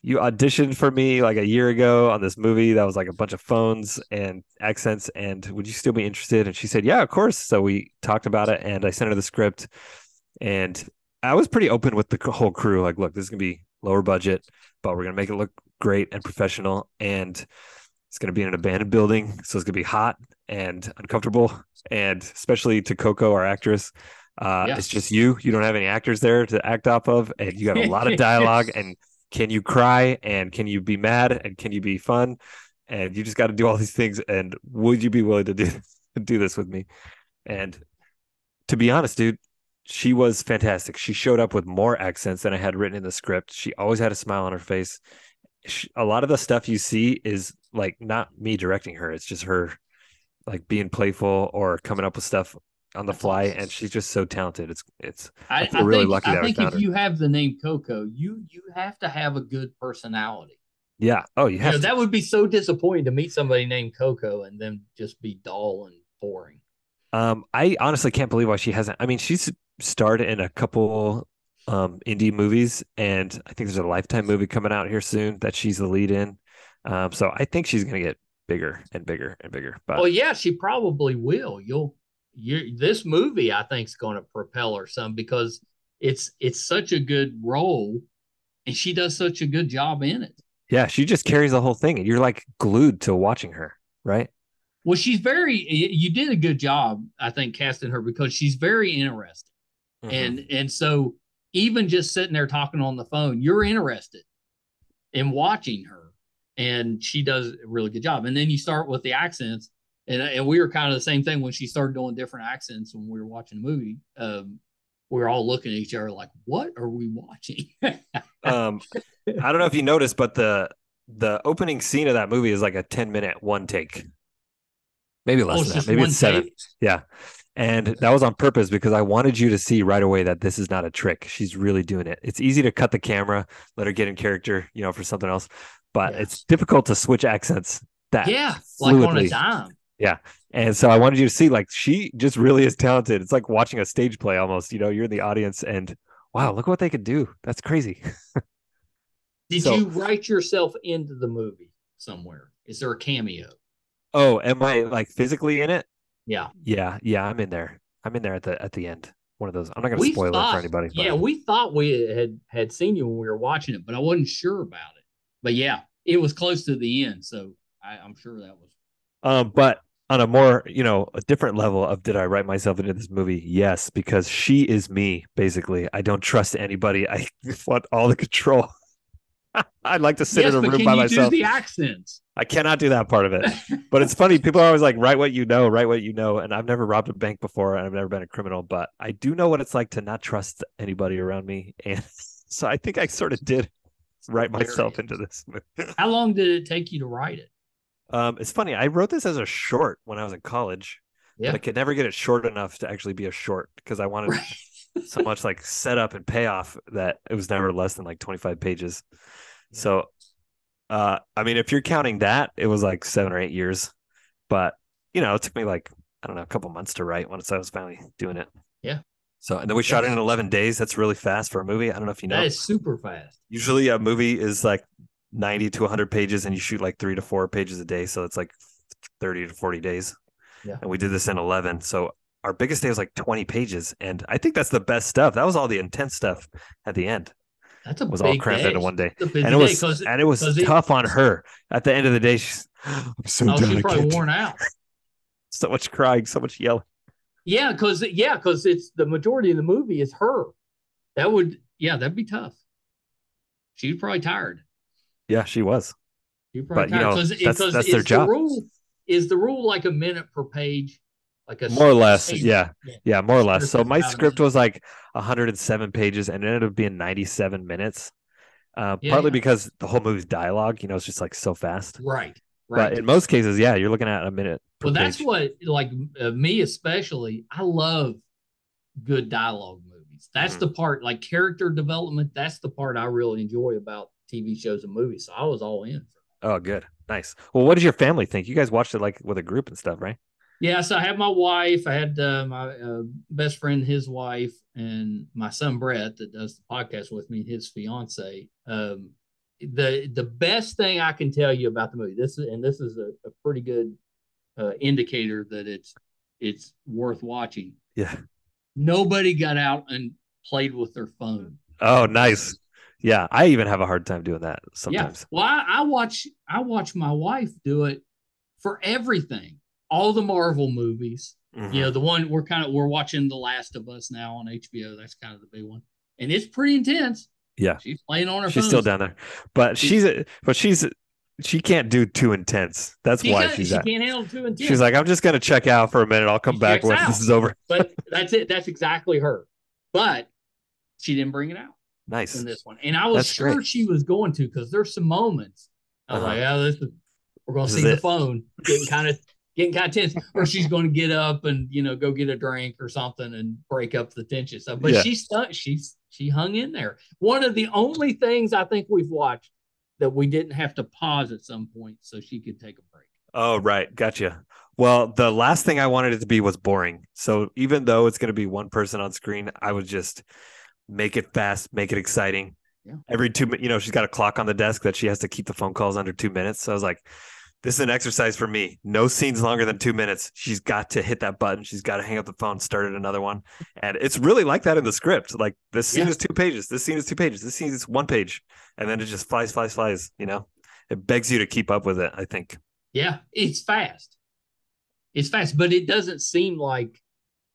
Speaker 2: you auditioned for me like a year ago on this movie that was like a bunch of phones and accents, and would you still be interested?" And she said, "Yeah, of course." So we talked about it, and I sent her the script, and I was pretty open with the whole crew. Like, look, this is going to be lower budget, but we're going to make it look great and professional, and it's going to be in an abandoned building, so it's going to be hot and uncomfortable, and especially to Coco, our actress. It's just you don't have any actors there to act off of, and you got a lot of dialogue, and can you cry, and can you be mad, and can you be fun? and you just got to do all these things. And would you be willing to do this with me? And to be honest, dude, she was fantastic. She showed up with more accents than I had written in the script. She always had a smile on her face. A lot of the stuff you see is like not me directing her. It's just her like being playful or coming up with stuff on the fly. Awesome. And she's just so talented. I feel really lucky that I think
Speaker 1: if you have the name Coco, you have to have a good personality.
Speaker 2: Yeah. Oh, you have to.
Speaker 1: That would be so disappointing to meet somebody named Coco and then just be dull and boring.
Speaker 2: I honestly can't believe why she hasn't. I mean, she's starred in a couple indie movies, and I think there's a Lifetime movie coming out here soon that she's the lead in. So I think she's gonna get bigger and bigger and bigger. But
Speaker 1: well, yeah, she probably will. This movie I think is going to propel her some because it's such a good role, and she does such a good job in it.
Speaker 2: Yeah, she just carries the whole thing, and you're like glued to watching her, right?
Speaker 1: Well, you did a good job, I think, casting her because she's very interesting. And so even just sitting there talking on the phone, you're interested in watching her, and she does a really good job. And then you start with the accents, and we were kind of the same thing when she started doing different accents when we were watching the movie. We were all looking at each other like, what are we watching?
Speaker 2: I don't know if you noticed, but the opening scene of that movie is like a 10-minute one take. Maybe less than that. Maybe it's 7. Take? Yeah. And that was on purpose because I wanted you to see right away that this is not a trick. She's really doing it. It's easy to cut the camera, let her get in character, for something else. But it's difficult to switch accents that fluidly.
Speaker 1: Like on a dime.
Speaker 2: Yeah. And so I wanted you to see, like, she just really is talented. It's like watching a stage play almost. You're in the audience and, wow, look what they could do. That's crazy.
Speaker 1: Did you write yourself into the movie somewhere? Is there a cameo?
Speaker 2: Oh, am I like physically in it?
Speaker 1: Yeah.
Speaker 2: I'm in there. I'm in there at the end. One of those. I'm not going to spoil it for anybody.
Speaker 1: Yeah, we thought we had seen you when we were watching it, but I wasn't sure about it. But yeah, it was close to the end, so I'm sure that was.
Speaker 2: But on a more, a different level of did I write myself into this movie? Yes, because she is me, basically. I don't trust anybody. I want all the control. I'd like to sit in a room by myself.
Speaker 1: Do the accents?
Speaker 2: I cannot do that part of it. But it's funny. People are always like, write what you know. And I've never robbed a bank before, and I've never been a criminal, but I do know what it's like to not trust anybody around me. And so I think I sort of did write myself into this movie.
Speaker 1: How long did it take you to write it?
Speaker 2: It's funny. I wrote this as a short when I was in college, but I could never get it short enough to actually be a short because I wanted so much like setup and payoff that it was never less than like 25 pages. Yeah. So, I mean, if you're counting that, it was like 7 or 8 years, but it took me like, I don't know, a couple months to write once I was finally doing it.
Speaker 1: Yeah.
Speaker 2: So, and then we shot it in 11 days. That's really fast for a movie. I don't know if you know.
Speaker 1: That is super fast.
Speaker 2: Usually a movie is like 90 to 100 pages and you shoot like 3 to 4 pages a day. So it's like 30 to 40 days.
Speaker 1: Yeah.
Speaker 2: And we did this in 11. So our biggest day was like 20 pages. And I think that's the best stuff. That was all the intense stuff at the end.
Speaker 1: That's
Speaker 2: was all crammed into one day. And it was tough on her. At the end of the day, she's
Speaker 1: she's probably worn out.
Speaker 2: So much crying, so much yelling.
Speaker 1: Yeah, because it's the majority of the movie is her. That'd be tough. She was probably tired.
Speaker 2: Yeah, she was.
Speaker 1: She was probably tired.
Speaker 2: That's their job.
Speaker 1: Is the rule like a minute per page? Like
Speaker 2: more or less, yeah, more or less. So my script was like 107 pages and it ended up being 97 minutes. Partly because the whole movie's dialogue, it's just like so fast.
Speaker 1: Right.
Speaker 2: But in most cases, you're looking at a minute.
Speaker 1: Well, that's what, like me especially, I love good dialogue movies. That's the part, like character development. That's the part I really enjoy about TV shows and movies. So I was all in.
Speaker 2: Oh, good, nice. Well, what does your family think? You guys watched it like with a group and stuff, right?
Speaker 1: Yeah, so I had my wife, I had my best friend, his wife, and my son Brett that does the podcast with me, his fiance. The best thing I can tell you about the movie, this is a pretty good indicator that it's worth watching.
Speaker 2: Yeah,
Speaker 1: nobody got out and played with their phone.
Speaker 2: Oh, nice. Yeah, I even have a hard time doing that sometimes.
Speaker 1: Yeah. Well, I watch my wife do it for everything. All the Marvel movies, the one we're watching The Last of Us now on HBO. That's kind of the big one, and it's pretty intense.
Speaker 2: Yeah,
Speaker 1: she's playing on her phone.
Speaker 2: She's still down there, but she's she can't do too intense. That's why she's
Speaker 1: she
Speaker 2: at.
Speaker 1: can't handle too intense.
Speaker 2: She's like, I'm just gonna check out for a minute. I'll come back when this is over.
Speaker 1: But that's it. That's exactly her. But she didn't bring it out
Speaker 2: Nice
Speaker 1: in this one, and I was sure she was going to, because there's some moments I was like, oh, we're gonna see the phone getting kind of tense, or she's going to get up and go get a drink or something and break up the tension stuff. But she hung in there. One of the only things I think we've watched that we didn't have to pause at some point so she could take a break.
Speaker 2: Oh, right. Gotcha. Well, the last thing I wanted it to be was boring. So even though it's going to be one person on screen, I would just make it fast, make it exciting.
Speaker 1: Yeah.
Speaker 2: Every 2 minutes, she's got a clock on the desk that she has to keep the phone calls under 2 minutes. So I was like, this is an exercise for me. No scenes longer than 2 minutes. She's got to hit that button. She's got to hang up the phone, start at another one. And it's really like that in the script. Like, this scene is 2 pages. This scene is 2 pages. This scene is 1 page. And then it just flies. It begs you to keep up with it, I think.
Speaker 1: Yeah, it's fast. It's fast, but it doesn't seem like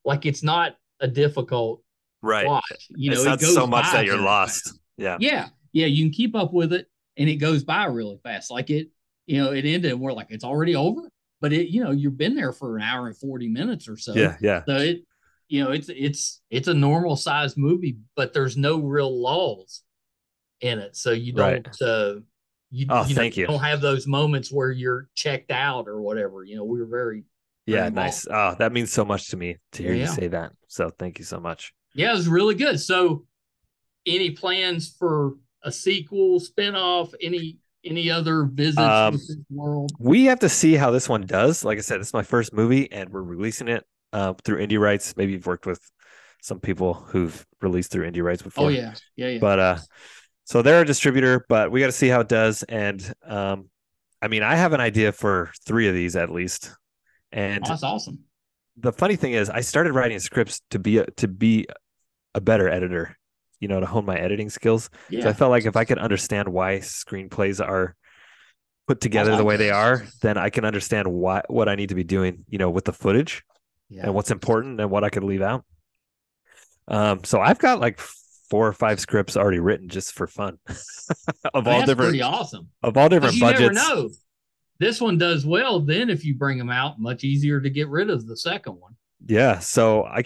Speaker 1: it's not a difficult watch.
Speaker 2: It's not so much that you're lost.
Speaker 1: Fast. Yeah. You can keep up with it, and it goes by really fast. Like it ended, and we're like, it's already over. But you've been there for an hour and 40 minutes or so.
Speaker 2: Yeah.
Speaker 1: So it's a normal sized movie, but there's no real lulls in it. So you don't. You don't have those moments where you're checked out or whatever. We were very
Speaker 2: nice. Oh, that means so much to me to hear you say that. So thank you so much.
Speaker 1: Yeah, it was really good. So any plans for a sequel, spinoff, any other visits with this world?
Speaker 2: We have to see how this one does. Like I said, this is my first movie, and we're releasing it through indie rights. Maybe you've worked with some people who've released through indie rights before.
Speaker 1: Oh yeah.
Speaker 2: But so they're a distributor, but we got to see how it does. And I have an idea for 3 of these at least. And
Speaker 1: that's awesome.
Speaker 2: The funny thing is, I started writing scripts to be a better editor, to hone my editing skills. Yeah. So I felt like if I could understand why screenplays are put together the way they are, then I can understand what I need to be doing, with the footage and what's important and what I could leave out. So I've got like 4 or 5 scripts already written just for fun of all different,
Speaker 1: pretty awesome,
Speaker 2: of all different budgets.
Speaker 1: You never know. This one does well. Then if you bring them out, much easier to get rid of the second one.
Speaker 2: Yeah. So I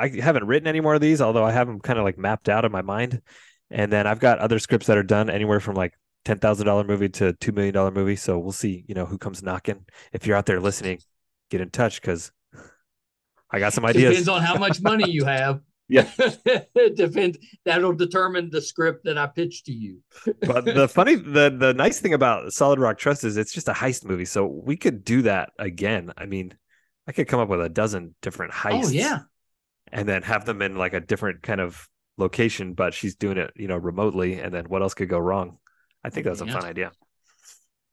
Speaker 2: haven't written any more of these, although I have them kind of like mapped out in my mind. And then I've got other scripts that are done anywhere from like $10,000 movie to $2 million movie. So we'll see, who comes knocking. If you're out there listening, get in touch, because I got some ideas.
Speaker 1: Depends on how much money you have.
Speaker 2: Yeah.
Speaker 1: It depends. That'll determine the script that I pitch to you.
Speaker 2: But the nice thing about Solid Rock Trust is it's just a heist movie. So we could do that again. I could come up with a dozen different heists.
Speaker 1: Oh, yeah.
Speaker 2: And then have them in like a different kind of location, but she's doing it, remotely. And then what else could go wrong? I think that's a fun idea.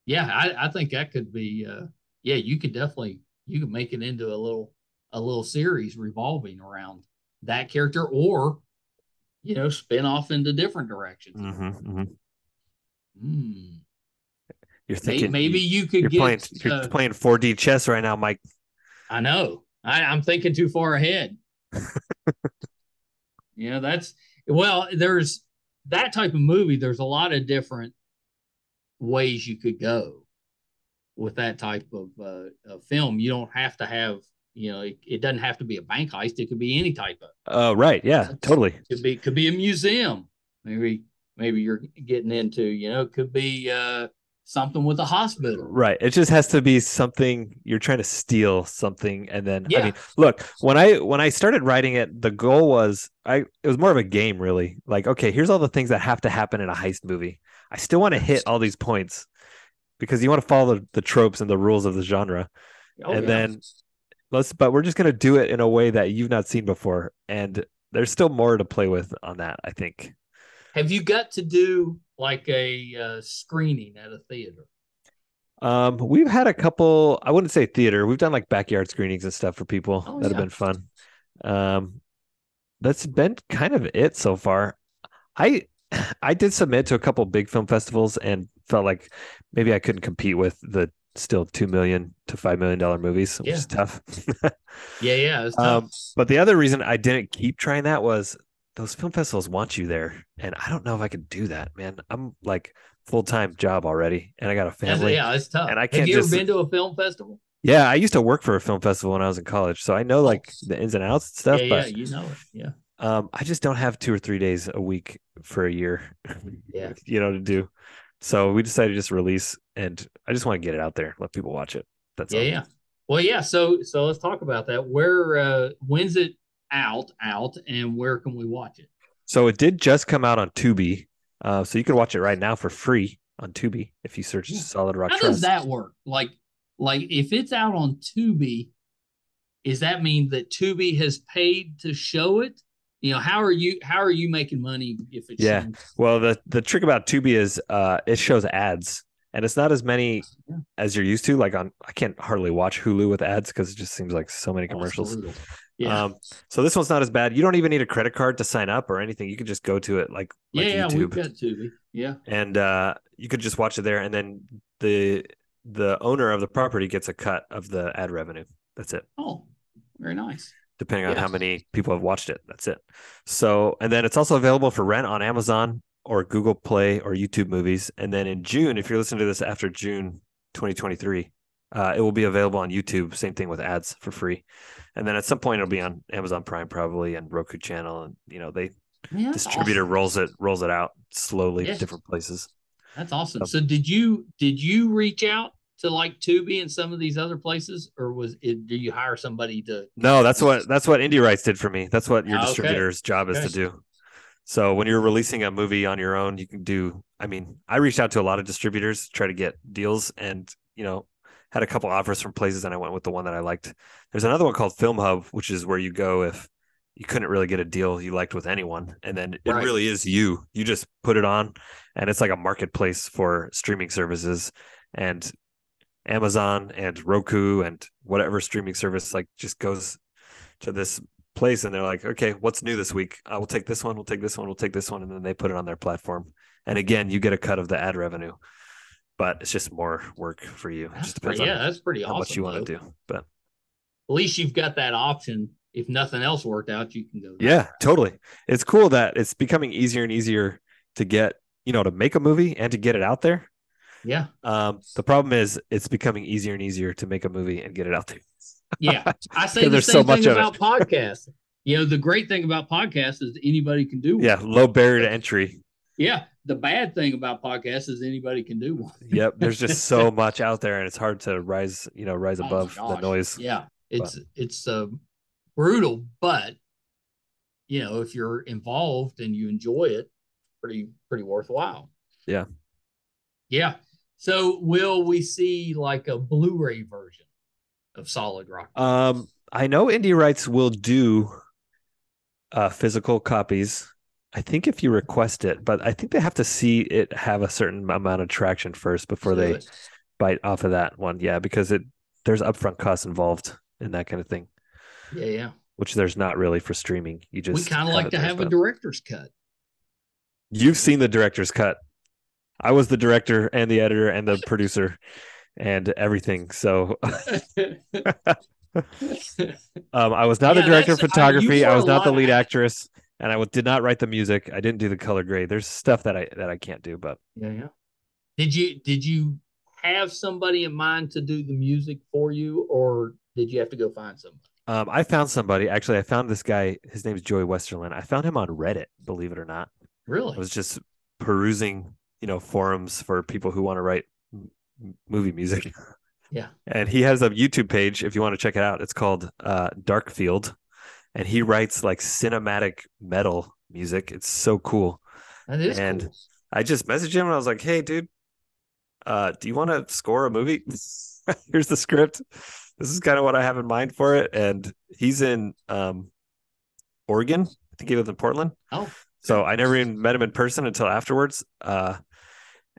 Speaker 1: Yeah, I think that could be, you could make it into a little series revolving around that character, or spin off into different directions.
Speaker 2: You're thinking
Speaker 1: maybe you could
Speaker 2: you're playing 4D chess right now, Mike.
Speaker 1: I know. I'm thinking too far ahead. There's that type of movie. There's a lot of different ways you could go with that type of film. You don't have to have, it doesn't have to be a bank heist. It could be any type of.
Speaker 2: Right. Yeah, totally.
Speaker 1: Could be a museum. Maybe you're getting into, it could be something with a hospital.
Speaker 2: Right. It just has to be something you're trying to steal something. And then, look, when I started writing it, the goal was, it was more of a game, really. Like, okay, here's all the things that have to happen in a heist movie. I still want to hit all these points because you want to follow the tropes and the rules of the genre. Then but we're just going to do it in a way that you've not seen before. And there's still more to play with on that, I think.
Speaker 1: Have you got to do like a screening at a theater?
Speaker 2: We've had a couple, I wouldn't say theater. We've done like backyard screenings and stuff for people that have been fun. That's been kind of it so far. I did submit to a couple big film festivals and felt like maybe I couldn't compete with the still $2 million to $5 million movies, which is tough.
Speaker 1: It's tough.
Speaker 2: But the other reason I didn't keep trying that was those film festivals want you there, and I don't know if I could do that, man. I'm like full-time job already, and I got a family.
Speaker 1: It's tough.
Speaker 2: And I
Speaker 1: Have
Speaker 2: can't
Speaker 1: you ever been to a film festival?
Speaker 2: Yeah, I used to work for a film festival when I was in college, so I know like the ins and outs and stuff.
Speaker 1: Yeah,
Speaker 2: But
Speaker 1: you know it. Yeah.
Speaker 2: I just don't have 2 or 3 days a week for a year,
Speaker 1: Yeah.
Speaker 2: to do. So we decided to just release, and I just want to get it out there, let people watch it. That's all.
Speaker 1: Yeah. Well, yeah. So let's talk about that. Where when's it out, and where can we watch it?
Speaker 2: So it did just come out on Tubi. So you can watch it right now for free on Tubi if you search Solid Rock
Speaker 1: How
Speaker 2: Trust.
Speaker 1: does that work? Like if it's out on Tubi, does that mean that Tubi has paid to show it? How are you making money if it's shown?
Speaker 2: Well, the trick about Tubi is it shows ads, and it's not as many as you're used to. Like I can't hardly watch Hulu with ads because it just seems like so many commercials.
Speaker 1: Yeah.
Speaker 2: So this one's not as bad. You don't even need a credit card to sign up or anything. You can just go to it like YouTube.
Speaker 1: We've got Tubi. Yeah.
Speaker 2: And you could just watch it there, and then the owner of the property gets a cut of the ad revenue. That's it.
Speaker 1: Oh, very nice.
Speaker 2: Depending on how many people have watched it. That's it. So, and then it's also available for rent on Amazon or Google Play or YouTube Movies. And then in June, if you're listening to this after June 2023, it will be available on YouTube. Same thing with ads for free. And then at some point it'll be on Amazon Prime probably and Roku channel. And distributor awesome. rolls it out slowly to different places.
Speaker 1: That's awesome. So did you reach out to like Tubi and some of these other places, or do you hire somebody to?
Speaker 2: No, that's what Indie Rights did for me. That's what your distributor's job is to do. So when you're releasing a movie on your own, you can do. I mean, I reached out to a lot of distributors to try to get deals, and had a couple offers from places, and I went with the one that I liked. There's another one called Film Hub, which is where you go if you couldn't really get a deal you liked with anyone, and then it really is you. You just put it on, and it's like a marketplace for streaming services, and Amazon and Roku and whatever streaming service just goes to this place, and they're like, okay, what's new this week? We'll take this one, we'll take this one, we'll take this one, and then they put it on their platform. And again, you get a cut of the ad revenue, but it's just more work for you. It just depends on
Speaker 1: that's pretty
Speaker 2: how
Speaker 1: awesome,
Speaker 2: much you want to do. But
Speaker 1: at least you've got that option. If nothing else worked out, you can go.
Speaker 2: Totally. It's cool that it's becoming easier and easier to get, to make a movie and to get it out there.
Speaker 1: Yeah.
Speaker 2: The problem is it's becoming easier and easier to make a movie and get it out there.
Speaker 1: Yeah. I say the same thing about podcasts. The great thing about podcasts is anybody can do one.
Speaker 2: Yeah. Low barrier to entry.
Speaker 1: Yeah. The bad thing about podcasts is anybody can do one.
Speaker 2: Yep. There's just so much out there, and it's hard to rise above the noise.
Speaker 1: Yeah. It's brutal, but if you're involved and you enjoy it, pretty worthwhile.
Speaker 2: Yeah.
Speaker 1: Yeah. So will we see like a Blu-ray version of Solid Rock?
Speaker 2: I know Indie Rights will do physical copies. I think if you request it, but I think they have to see it have a certain amount of traction first before they bite off of that one. Yeah, because there's upfront costs involved in that kind of thing.
Speaker 1: Yeah.
Speaker 2: Which there's not really for streaming. We
Speaker 1: kind of like to have a director's cut.
Speaker 2: You've seen the director's cut. I was the director and the editor and the producer and everything. So I was not the director of photography. I was not the lead actress, and I did not write the music. I didn't do the color grade. There's stuff that I can't do, but
Speaker 1: yeah. Did you have somebody in mind to do the music for you, or did you have to go find somebody?
Speaker 2: I found somebody. Actually, I found this guy. His name's Joey Westerland. I found him on Reddit, believe it or not.
Speaker 1: Really?
Speaker 2: I was just perusing, forums for people who want to write movie music.
Speaker 1: Yeah.
Speaker 2: And he has a YouTube page if you want to check it out. It's called Darkfield, and he writes like cinematic metal music. It's so cool.
Speaker 1: That is cool.
Speaker 2: I just messaged him and I was like, "Hey, dude, do you want to score a movie? Here's the script. This is kind of what I have in mind for it." And he's in Oregon. I think he lives in Portland.
Speaker 1: Oh.
Speaker 2: So I never even met him in person until afterwards.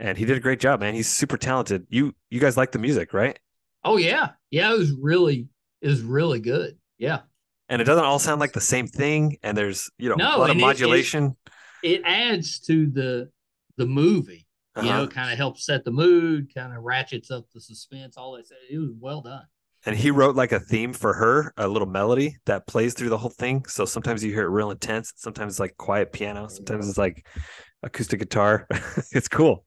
Speaker 2: And he did a great job, man. He's super talented. You guys like the music, right?
Speaker 1: Oh yeah. Yeah, it was really good. Yeah.
Speaker 2: And it doesn't all sound like the same thing. And there's, a lot of modulation.
Speaker 1: It adds to the movie, kind of helps set the mood, kind of ratchets up the suspense, all that. It was well done.
Speaker 2: And he wrote like a theme for her, a little melody that plays through the whole thing. So sometimes you hear it real intense. Sometimes it's like quiet piano. Sometimes it's like acoustic guitar. It's cool.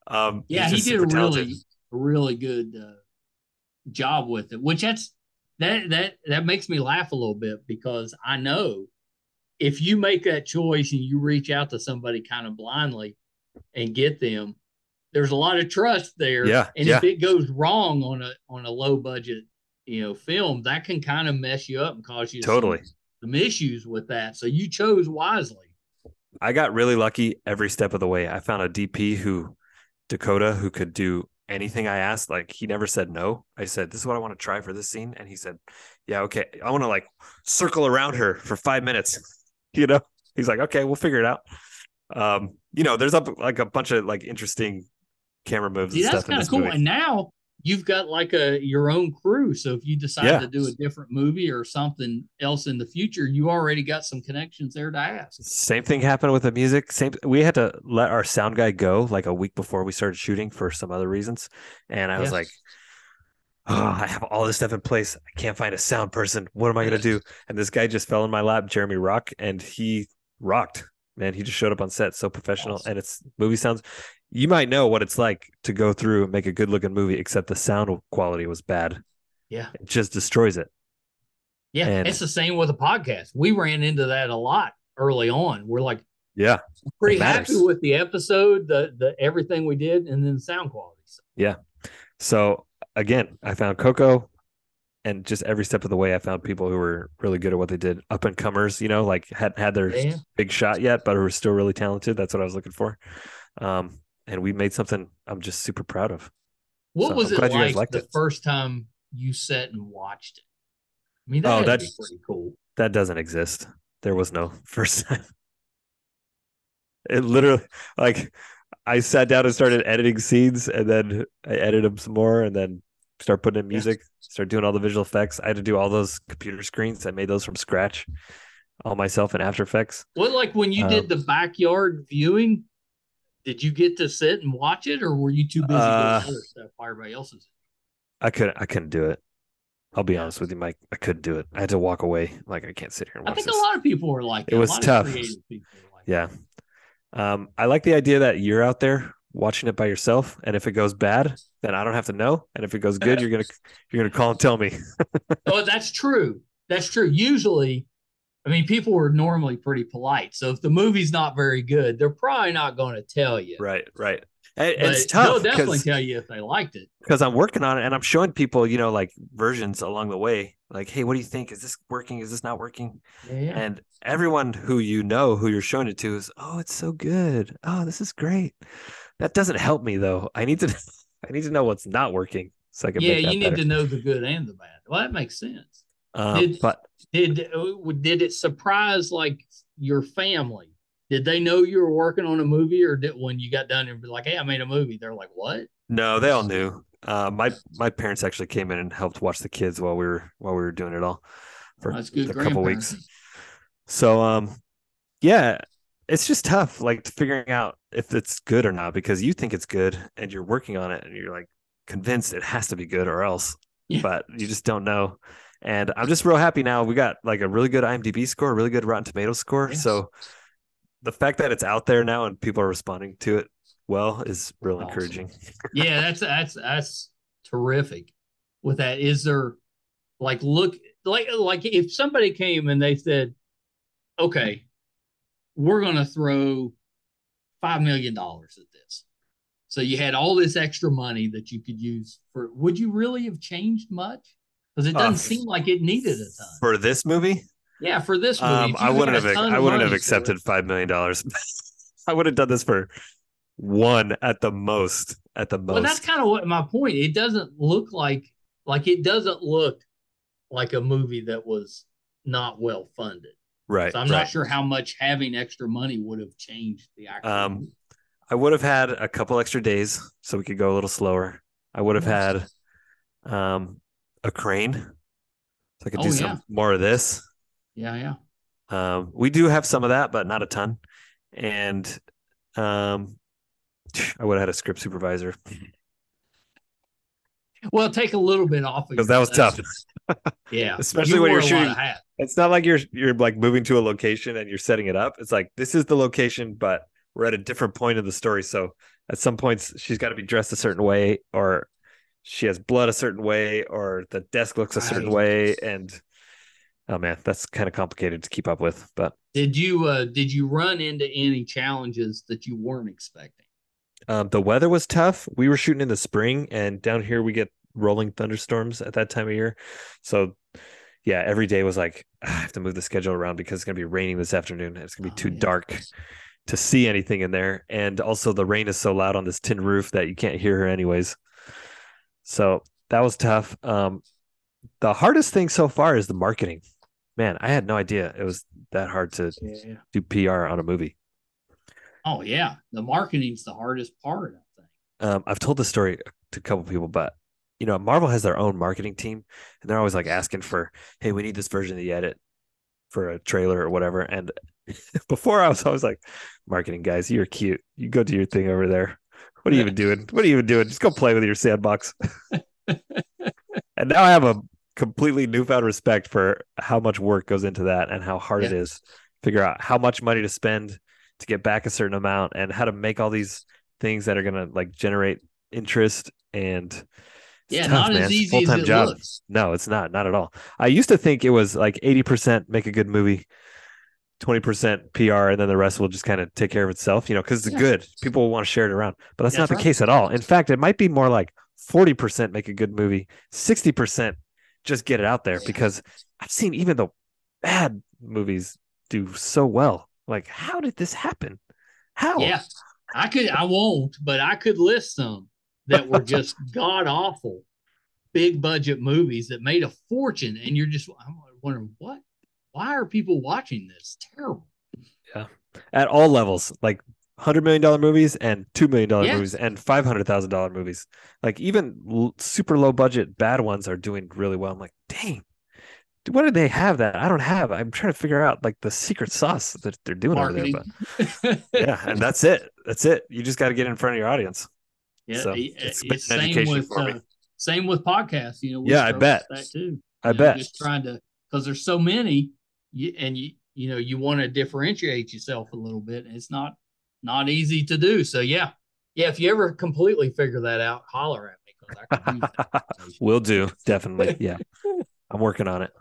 Speaker 1: Yeah,
Speaker 2: He's
Speaker 1: he
Speaker 2: just
Speaker 1: did a
Speaker 2: super talented.
Speaker 1: really good job with it, which that makes me laugh a little bit because I know if you make that choice and you reach out to somebody kind of blindly and get them, there's a lot of trust there.
Speaker 2: Yeah,
Speaker 1: And if
Speaker 2: yeah,
Speaker 1: it goes wrong on a low budget, film, that can kind of mess you up and cause you
Speaker 2: totally.
Speaker 1: some issues with that. So you chose wisely.
Speaker 2: I got really lucky every step of the way. I found a DP Dakota who could do anything I asked. Like he never said no. I said, "This is what I want to try for this scene," and he said, "Yeah, okay. I want to like circle around her for 5 minutes." He's like, "Okay, we'll figure it out." There's like a bunch of like interesting camera moves
Speaker 1: See,
Speaker 2: and
Speaker 1: that's
Speaker 2: stuff in
Speaker 1: kind of
Speaker 2: this
Speaker 1: cool.
Speaker 2: movie.
Speaker 1: And now you've got like your own crew. So if you decide to do a different movie or something else in the future, you already got some connections there to ask.
Speaker 2: Same thing happened with the music. We had to let our sound guy go like a week before we started shooting for some other reasons. And I was like, oh, I have all this stuff in place. I can't find a sound person. What am I going to do? And this guy just fell in my lap, Jeremy Rock, and he rocked, man. He just showed up on set, so professional. Awesome. And it's movie sounds. You might know what it's like to go through and make a good looking movie, except the sound quality was bad.
Speaker 1: Yeah.
Speaker 2: It just destroys it.
Speaker 1: Yeah. And it's the same with a podcast. We ran into that a lot early on. We're like,
Speaker 2: yeah,
Speaker 1: pretty happy with the episode, the everything we did, and then sound quality.
Speaker 2: Yeah. So again, I found Coco, and just every step of the way, I found people who were really good at what they did. Up and comers, like hadn't had their big shot yet, but who were still really talented. That's what I was looking for. And we made something I'm just super proud of.
Speaker 1: What was it like the first time you sat and watched it? I mean, that's pretty cool.
Speaker 2: That doesn't exist. There was no first time. It literally, like, I sat down and started editing scenes, and then I edited them some more, and then start putting in music, start doing all the visual effects. I had to do all those computer screens. I made those from scratch, all myself in After Effects.
Speaker 1: Well, like when you did the backyard viewing, did you get to sit and watch it, or were you too busy doing other stuff while everybody else is?
Speaker 2: I couldn't do it. I'll be honest with you, Mike. I couldn't do it. I had to walk away. Like, I can't sit here and watch this.
Speaker 1: I think a lot of people were like that.
Speaker 2: It was tough. Yeah. I like the idea that you're out there watching it by yourself, and if it goes bad, then I don't have to know. And if it goes good, you're gonna call and tell me.
Speaker 1: Oh, that's true. That's true. Usually, I mean, people are normally pretty polite. So if the movie's not very good, they're probably not going to tell you.
Speaker 2: Right. It's tough.
Speaker 1: They'll definitely tell you if they liked it.
Speaker 2: Because I'm working on it and I'm showing people, like versions along the way. Like, hey, what do you think? Is this working? Is this not working?
Speaker 1: Yeah.
Speaker 2: And everyone who who you're showing it to is, oh, it's so good. Oh, this is great. That doesn't help me though. I need to know what's not working so I can make that
Speaker 1: you
Speaker 2: better.
Speaker 1: need to know the good and the bad. Well, that makes sense.
Speaker 2: But
Speaker 1: did it surprise like your family? Did they know you were working on a movie, or when you got done and be like, "Hey, I made a movie"? They're like, "What?"
Speaker 2: No, they all knew. My parents actually came in and helped watch the kids while we were doing it all for a couple weeks. So yeah, it's just tough, like figuring out if it's good or not, because you think it's good and you're working on it and you're like convinced it has to be good or else, but you just don't know. And I'm just real happy now. We got like a really good IMDb score, a really good Rotten Tomatoes score. Yes. So the fact that it's out there now and people are responding to it well is real encouraging.
Speaker 1: Yeah, that's terrific. With that, is there like if somebody came and they said, "Okay, we're going to throw $5 million at this," so you had all this extra money that you could use for, would you really have changed much? Because it doesn't seem like it needed a ton
Speaker 2: for this movie.
Speaker 1: Yeah, for this movie,
Speaker 2: I wouldn't have accepted $5 million. I would have done this for one at the most. Well,
Speaker 1: that's kind of what my point. It doesn't look like a movie that was not well funded.
Speaker 2: Right.
Speaker 1: So I'm not sure how much having extra money would have changed the actual movie.
Speaker 2: I would have had a couple extra days so we could go a little slower. I would have had a crane so I could do some more of this.
Speaker 1: Yeah.
Speaker 2: We do have some of that, but not a ton. And I would have had a script supervisor.
Speaker 1: Well, take a little bit off
Speaker 2: because that was tough.
Speaker 1: Yeah,
Speaker 2: especially when you're shooting. It's not like you're like moving to a location and you're setting it up. It's like, this is the location, but we're at a different point of the story. So At some points, she's got to be dressed a certain way, or she has blood a certain way, or the desk looks a certain way. And oh man, that's kind of complicated to keep up with. But
Speaker 1: did you run into any challenges that you weren't expecting?
Speaker 2: the weather was tough. We were shooting in the spring, and down here we get rolling thunderstorms at that time of year. So yeah, every day was like, I have to move the schedule around because it's going to be raining this afternoon. It's going to be too dark to see anything in there. And also the rain is so loud on this tin roof that you can't hear her anyways. So that was tough. The hardest thing so far is the marketing. Man, I had no idea it was that hard to do PR on a movie.
Speaker 1: Oh yeah, the marketing's the hardest part, I
Speaker 2: think. I've told this story to a couple people, but Marvel has their own marketing team, and they're always like asking for, "Hey, we need this version of the edit for a trailer or whatever." And before I was always like, "Marketing guys, you're cute. You go do your thing over there. What are you even doing? What are you even doing? Just go play with your sandbox." And now I have a completely newfound respect for how much work goes into that and how hard it is to figure out how much money to spend to get back a certain amount and how to make all these things that are going to like generate interest. And it's tough,
Speaker 1: not
Speaker 2: man.
Speaker 1: as easy
Speaker 2: full-time
Speaker 1: as it
Speaker 2: job.
Speaker 1: looks.
Speaker 2: No, it's not at all. I used to think it was like 80% make a good movie, 20% PR, and then the rest will just kind of take care of itself, because it's good. People will want to share it around, but that's not the case at all. In fact, it might be more like 40% make a good movie, 60% just get it out there, because I've seen even the bad movies do so well. Like, how did this happen? How?
Speaker 1: Yeah, I won't, but I could list some that were just god awful, big budget movies that made a fortune. And I'm wondering, why are people watching this? Terrible.
Speaker 2: Yeah. At all levels, like $100 million movies and $2 million movies and $500,000 movies. Like even super low budget bad ones are doing really well. I'm like, dang, what do they have that I don't have? I'm trying to figure out like the secret sauce that they're doing marketing over there. But yeah, and that's it. You just got to get in front of your audience.
Speaker 1: Yeah, so it's been an education for me. Same with podcasts.
Speaker 2: I bet
Speaker 1: that too.
Speaker 2: I bet.
Speaker 1: Just trying to, because there's so many, you want to differentiate yourself a little bit. And it's not easy to do. So yeah, if you ever completely figure that out, holler at me, because I can use that.
Speaker 2: Will do, definitely. Yeah, I'm working on it.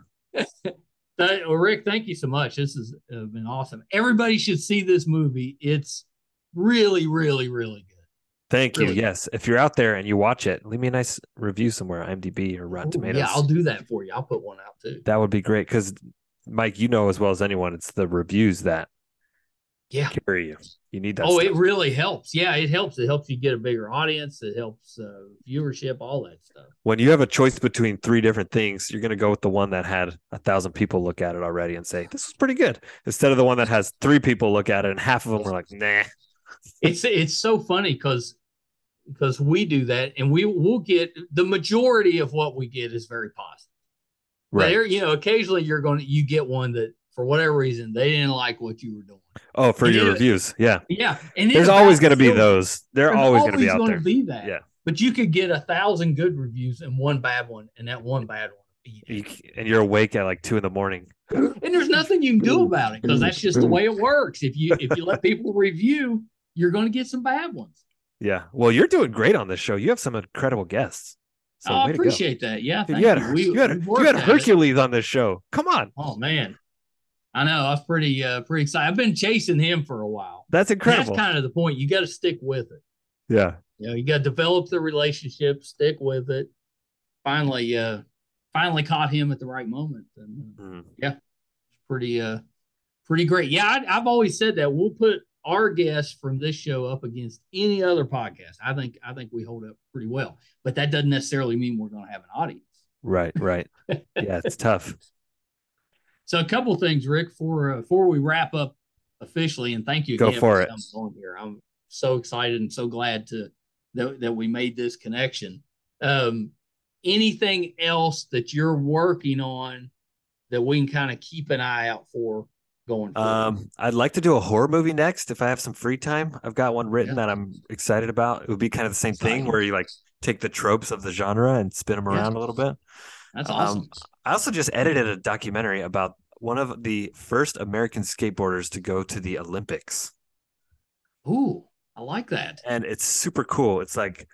Speaker 1: Well, Rick, thank you so much. This has been awesome. Everybody should see this movie. It's really, really, really good.
Speaker 2: Thank you. Yes. If you're out there and you watch it, leave me a nice review somewhere, IMDb or Rotten Tomatoes.
Speaker 1: Yeah, I'll do that for you. I'll put one out too.
Speaker 2: That would be great, because Mike, as well as anyone, it's the reviews that carry you. You need that.
Speaker 1: It really helps. Yeah, it helps. It helps you get a bigger audience. It helps viewership, all that stuff.
Speaker 2: When you have a choice between 3 different things, you're going to go with the one that had 1,000 people look at it already and say, this is pretty good, instead of the one that has 3 people look at it and half of them were like, nah.
Speaker 1: It's so funny because we do that, and we'll get the majority of what we get is very positive. Right. But occasionally you get one that for whatever reason they didn't like what you were doing.
Speaker 2: Oh, for your reviews. Yeah.
Speaker 1: Yeah. And
Speaker 2: there's always going to be those. They're always going to be out there.
Speaker 1: Be that. Yeah. But you could get 1,000 good reviews and one bad one, and that one bad one.
Speaker 2: And you're awake at like 2 a.m.
Speaker 1: And there's nothing you can do about it, because that's just the way it works. If you let people review, you're going to get some bad ones.
Speaker 2: Yeah. Well, you're doing great on this show. You have some incredible guests.
Speaker 1: So I appreciate that. Yeah.
Speaker 2: Dude, you had Hercules on this show. Come on.
Speaker 1: Oh man. I know. I was pretty excited. I've been chasing him for a while.
Speaker 2: That's incredible.
Speaker 1: And that's kind of the point. You got to stick with it.
Speaker 2: Yeah.
Speaker 1: You got to develop the relationship, stick with it. Finally caught him at the right moment. And yeah, pretty great. Yeah. I've always said that we'll put our guests from this show up against any other podcast. I think we hold up pretty well, but that doesn't necessarily mean we're going to have an audience.
Speaker 2: Right. Yeah, it's tough.
Speaker 1: So a couple things, Rick, before we wrap up officially, and thank you again
Speaker 2: for
Speaker 1: coming on here. I'm so excited and so glad that we made this connection. Anything else that you're working on that we can kind of keep an eye out for going forward?
Speaker 2: I'd like to do a horror movie next if I have some free time. I've got one written that I'm excited about. It would be kind of the same thing where you like take the tropes of the genre and spin them around a little bit.
Speaker 1: That's awesome.
Speaker 2: I also just edited a documentary about one of the first American skateboarders to go to the Olympics.
Speaker 1: Ooh. I like that.
Speaker 2: And it's super cool. It's like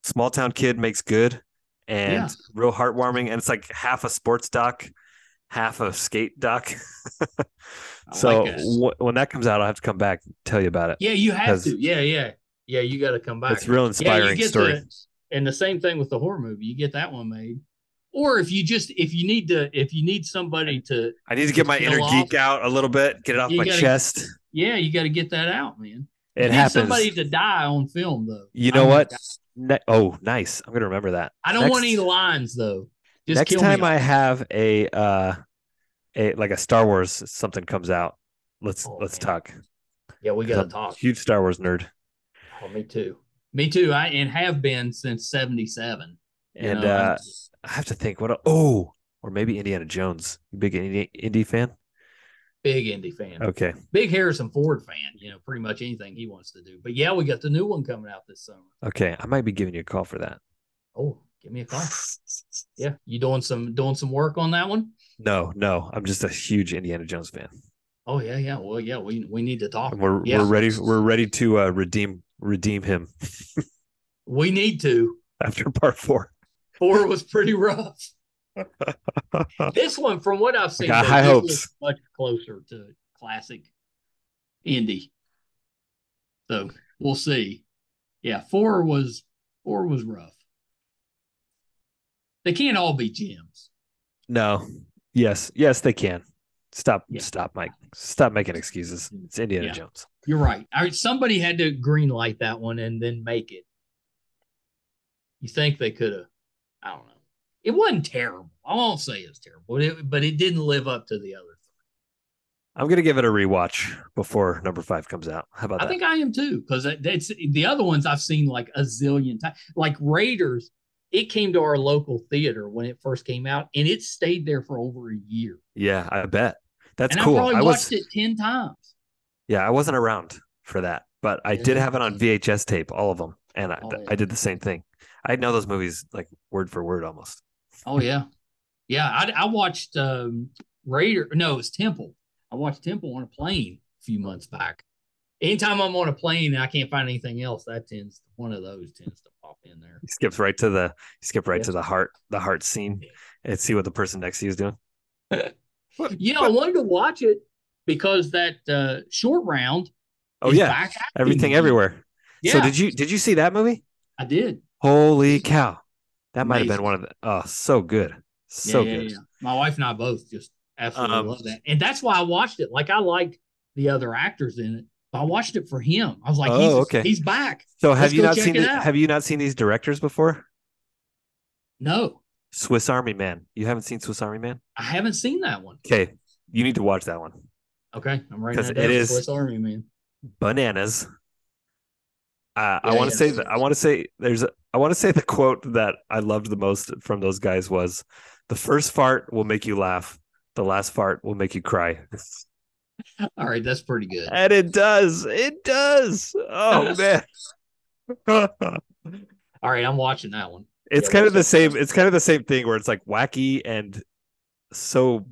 Speaker 2: small town kid makes good
Speaker 1: Yeah,
Speaker 2: and real heartwarming. And it's like half a sports doc, half a skate doc.
Speaker 1: I like
Speaker 2: So
Speaker 1: that.
Speaker 2: when that comes out, I'll have to come back and tell you about it
Speaker 1: Yeah, you have
Speaker 2: because
Speaker 1: to. Yeah, yeah, yeah. You got to come
Speaker 2: it's
Speaker 1: back.
Speaker 2: a real
Speaker 1: Yeah, you
Speaker 2: inspiring
Speaker 1: get
Speaker 2: story.
Speaker 1: and the same thing with the horror movie. You get that one made. Or if you need somebody
Speaker 2: I need to
Speaker 1: to
Speaker 2: get my inner
Speaker 1: kill off,
Speaker 2: geek out a little bit, get it off
Speaker 1: you
Speaker 2: my
Speaker 1: gotta,
Speaker 2: chest.
Speaker 1: yeah, you got to get that out, man.
Speaker 2: It
Speaker 1: You need
Speaker 2: happens.
Speaker 1: somebody to die on film, though.
Speaker 2: You
Speaker 1: I
Speaker 2: know
Speaker 1: want
Speaker 2: what?
Speaker 1: that.
Speaker 2: Oh, nice. I'm gonna remember that.
Speaker 1: I don't want any lines though. Just
Speaker 2: Next
Speaker 1: kill me
Speaker 2: time
Speaker 1: off.
Speaker 2: I have a like a Star Wars something comes out,
Speaker 1: Oh
Speaker 2: let's
Speaker 1: man,
Speaker 2: talk
Speaker 1: yeah, we
Speaker 2: because
Speaker 1: got to
Speaker 2: I'm a
Speaker 1: talk.
Speaker 2: huge Star Wars nerd.
Speaker 1: Oh, me too. Me too. I and have been since '77. You
Speaker 2: And
Speaker 1: know, I'm
Speaker 2: I have to think or maybe Indiana Jones. You big indie fan?
Speaker 1: big indie fan.
Speaker 2: Okay.
Speaker 1: Big Harrison Ford fan. You know, pretty much anything he wants to do. But yeah, we got the new one coming out this summer.
Speaker 2: Okay. I might be giving you a call for that.
Speaker 1: Oh, give me a call. Yeah, you doing some work on that one?
Speaker 2: No. I'm just a huge Indiana Jones fan.
Speaker 1: Oh yeah, yeah. Well, yeah, we need to talk.
Speaker 2: We're
Speaker 1: Yeah,
Speaker 2: ready to redeem him
Speaker 1: we need to.
Speaker 2: after part 4.
Speaker 1: 4 was pretty rough. This one, from what I've
Speaker 2: I
Speaker 1: seen,
Speaker 2: got
Speaker 1: though,
Speaker 2: high
Speaker 1: this
Speaker 2: hopes.
Speaker 1: looks much closer to classic indie. So we'll see. Yeah, 4 was rough. They can't all be gems.
Speaker 2: No. Yes, they can. Stop,
Speaker 1: Yeah,
Speaker 2: Mike. Stop making excuses. It's Indiana
Speaker 1: yeah.
Speaker 2: Jones.
Speaker 1: You're right. All right, somebody had to green light that one and then make it. You think they could have? I don't know. It wasn't terrible. I won't say it's terrible, but it didn't live up to the other three.
Speaker 2: I'm gonna give it a rewatch before number 5 comes out. How about
Speaker 1: I
Speaker 2: that?
Speaker 1: think I am too, because it's the other ones I've seen like a zillion times. Like Raiders, it came to our local theater when it first came out, and it stayed there for over a year.
Speaker 2: Yeah, I bet. That's
Speaker 1: And I
Speaker 2: cool.
Speaker 1: probably watched it 10 times.
Speaker 2: Yeah, I wasn't around for that, but I did
Speaker 1: Yeah.
Speaker 2: have it on VHS tape, all of them, and
Speaker 1: Oh, yeah.
Speaker 2: I did the same thing. I know those movies like word for word almost.
Speaker 1: Oh, yeah. Yeah. I watched Raider. No, it was Temple. I watched Temple on a plane a few months back. Anytime I'm on a plane and I can't find anything else, one of those tends to pop in there.
Speaker 2: Skip right to the heart scene, and see what the person next to you is doing.
Speaker 1: I wanted to watch it because that Short Round.
Speaker 2: Oh yeah, Everything Everywhere. Yeah. So did you see that movie?
Speaker 1: I did.
Speaker 2: Holy cow, that might have been
Speaker 1: Amazing.
Speaker 2: one of the so good, good.
Speaker 1: Yeah. My wife and I both just absolutely love that, and that's why I watched it. Like I liked the other actors in it, but I watched it for him. I was like, he's back.
Speaker 2: So have you not seen these directors before?
Speaker 1: No.
Speaker 2: Swiss Army Man. You haven't seen Swiss Army Man?
Speaker 1: I haven't seen that one.
Speaker 2: Okay, you need to watch that one.
Speaker 1: Okay, I'm writing that down.
Speaker 2: It is
Speaker 1: Swiss Army Man.
Speaker 2: Bananas. I want to say that I want to say the quote that I loved the most from those guys was, "The first fart will make you laugh. The last fart will make you cry."
Speaker 1: All right, that's pretty good.
Speaker 2: And it does. It does. Oh man.
Speaker 1: All right, I'm watching that one.
Speaker 2: It's kind of the same. It's kind of the same thing where it's like wacky and so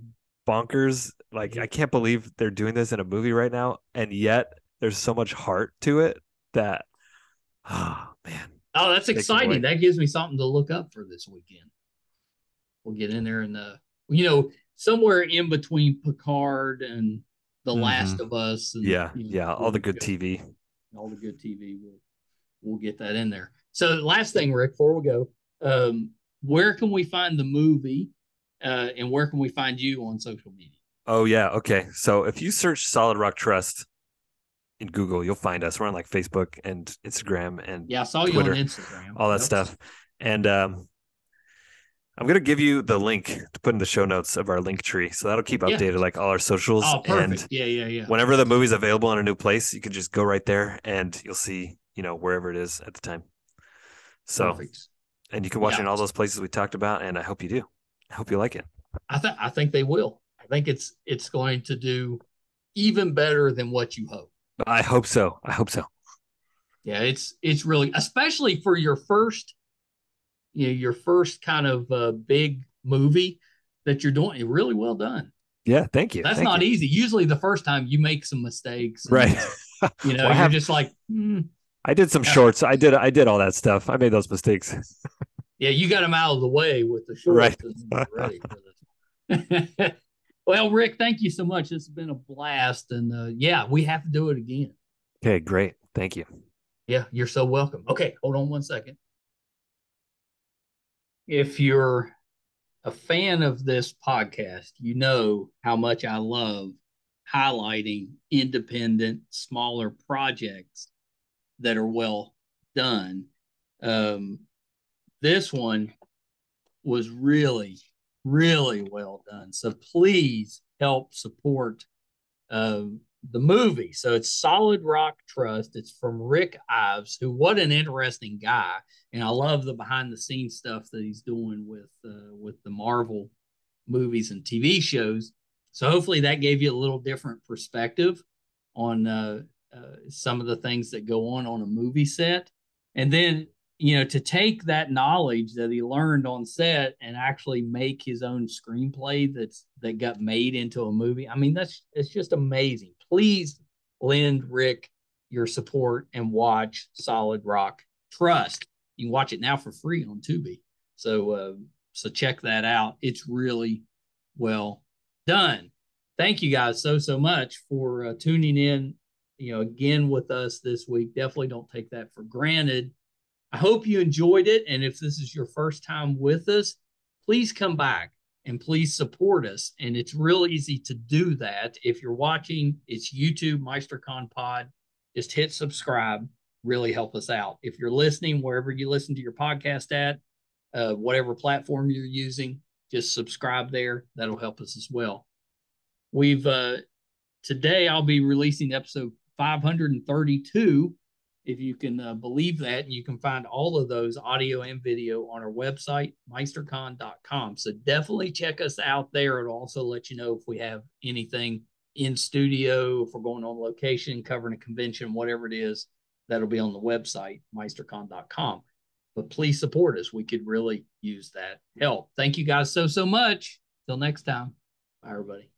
Speaker 2: bonkers. Like I can't believe they're doing this in a movie right now, and yet there's so much heart to it that, oh man.
Speaker 1: Oh, that's exciting. That gives me something to look up for this weekend. We'll get in there and somewhere in between Picard and The Last of Us. And,
Speaker 2: all the good TV.
Speaker 1: All the good TV. We'll get that in there. So last thing, Rick, before we go, where can we find the movie and where can we find you on social media?
Speaker 2: Oh, yeah. Okay. So if you search Solid Rock Trust in Google, you'll find us. We're on like Facebook and Instagram and
Speaker 1: I saw
Speaker 2: Twitter,
Speaker 1: you on Instagram.
Speaker 2: all that stuff. And I'm going to give you the link to put in the show notes of our link tree. So that'll keep updated like all our socials.
Speaker 1: Oh, perfect.
Speaker 2: And
Speaker 1: yeah.
Speaker 2: Whenever the movie's available in a new place, you can just go right there and you'll see, wherever it is at the time. So, perfect. And you can watch it in all those places we talked about. And I hope you do. I hope you like it.
Speaker 1: I think they will. I think it's going to do even better than what you hope.
Speaker 2: I hope so.
Speaker 1: Yeah, it's really, especially for your first kind of big movie that you're doing. Really well done.
Speaker 2: Yeah, thank you.
Speaker 1: That's not easy. Usually the first time you make some mistakes.
Speaker 2: Right.
Speaker 1: You're just like,
Speaker 2: I did some shorts. I did all that stuff. I made those mistakes.
Speaker 1: Yeah, you got them out of the way with the shorts. Right. Ready for this. Well, Rick, thank you so much. It's been a blast. And we have to do it again.
Speaker 2: Okay, great. Thank you.
Speaker 1: Yeah, you're so welcome. Okay, hold on one second. If you're a fan of this podcast, you know how much I love highlighting independent, smaller projects that are well done. This one was really, really well done. So please help support the movie. So it's Solid Rock Trust. It's from Rick Ives, who, what an interesting guy. And I love the behind the scenes stuff that he's doing with the Marvel movies and TV shows. So hopefully that gave you a little different perspective on some of the things that go on a movie set. And then, to take that knowledge that he learned on set and actually make his own screenplay that got made into a movie. I mean, it's just amazing. Please lend Rick your support and watch Solid Rock Trust. You can watch it now for free on Tubi. So check that out. It's really well done. Thank you guys so much for tuning in, again with us this week. Definitely don't take that for granted. I hope you enjoyed it. And if this is your first time with us, please come back and please support us. And it's real easy to do that. If you're watching, it's YouTube, MeisterCon Pod. Just hit subscribe. Really help us out. If you're listening, wherever you listen to your podcast at, whatever platform you're using, just subscribe there. That'll help us as well. Today I'll be releasing episode 532, if you can believe that. And you can find all of those audio and video on our website, meistercon.com. So definitely check us out there. It'll also let you know if we have anything in studio, if we're going on location, covering a convention, whatever it is, that'll be on the website, meistercon.com. But please support us. We could really use that help. Thank you guys so much. Till next time. Bye, everybody.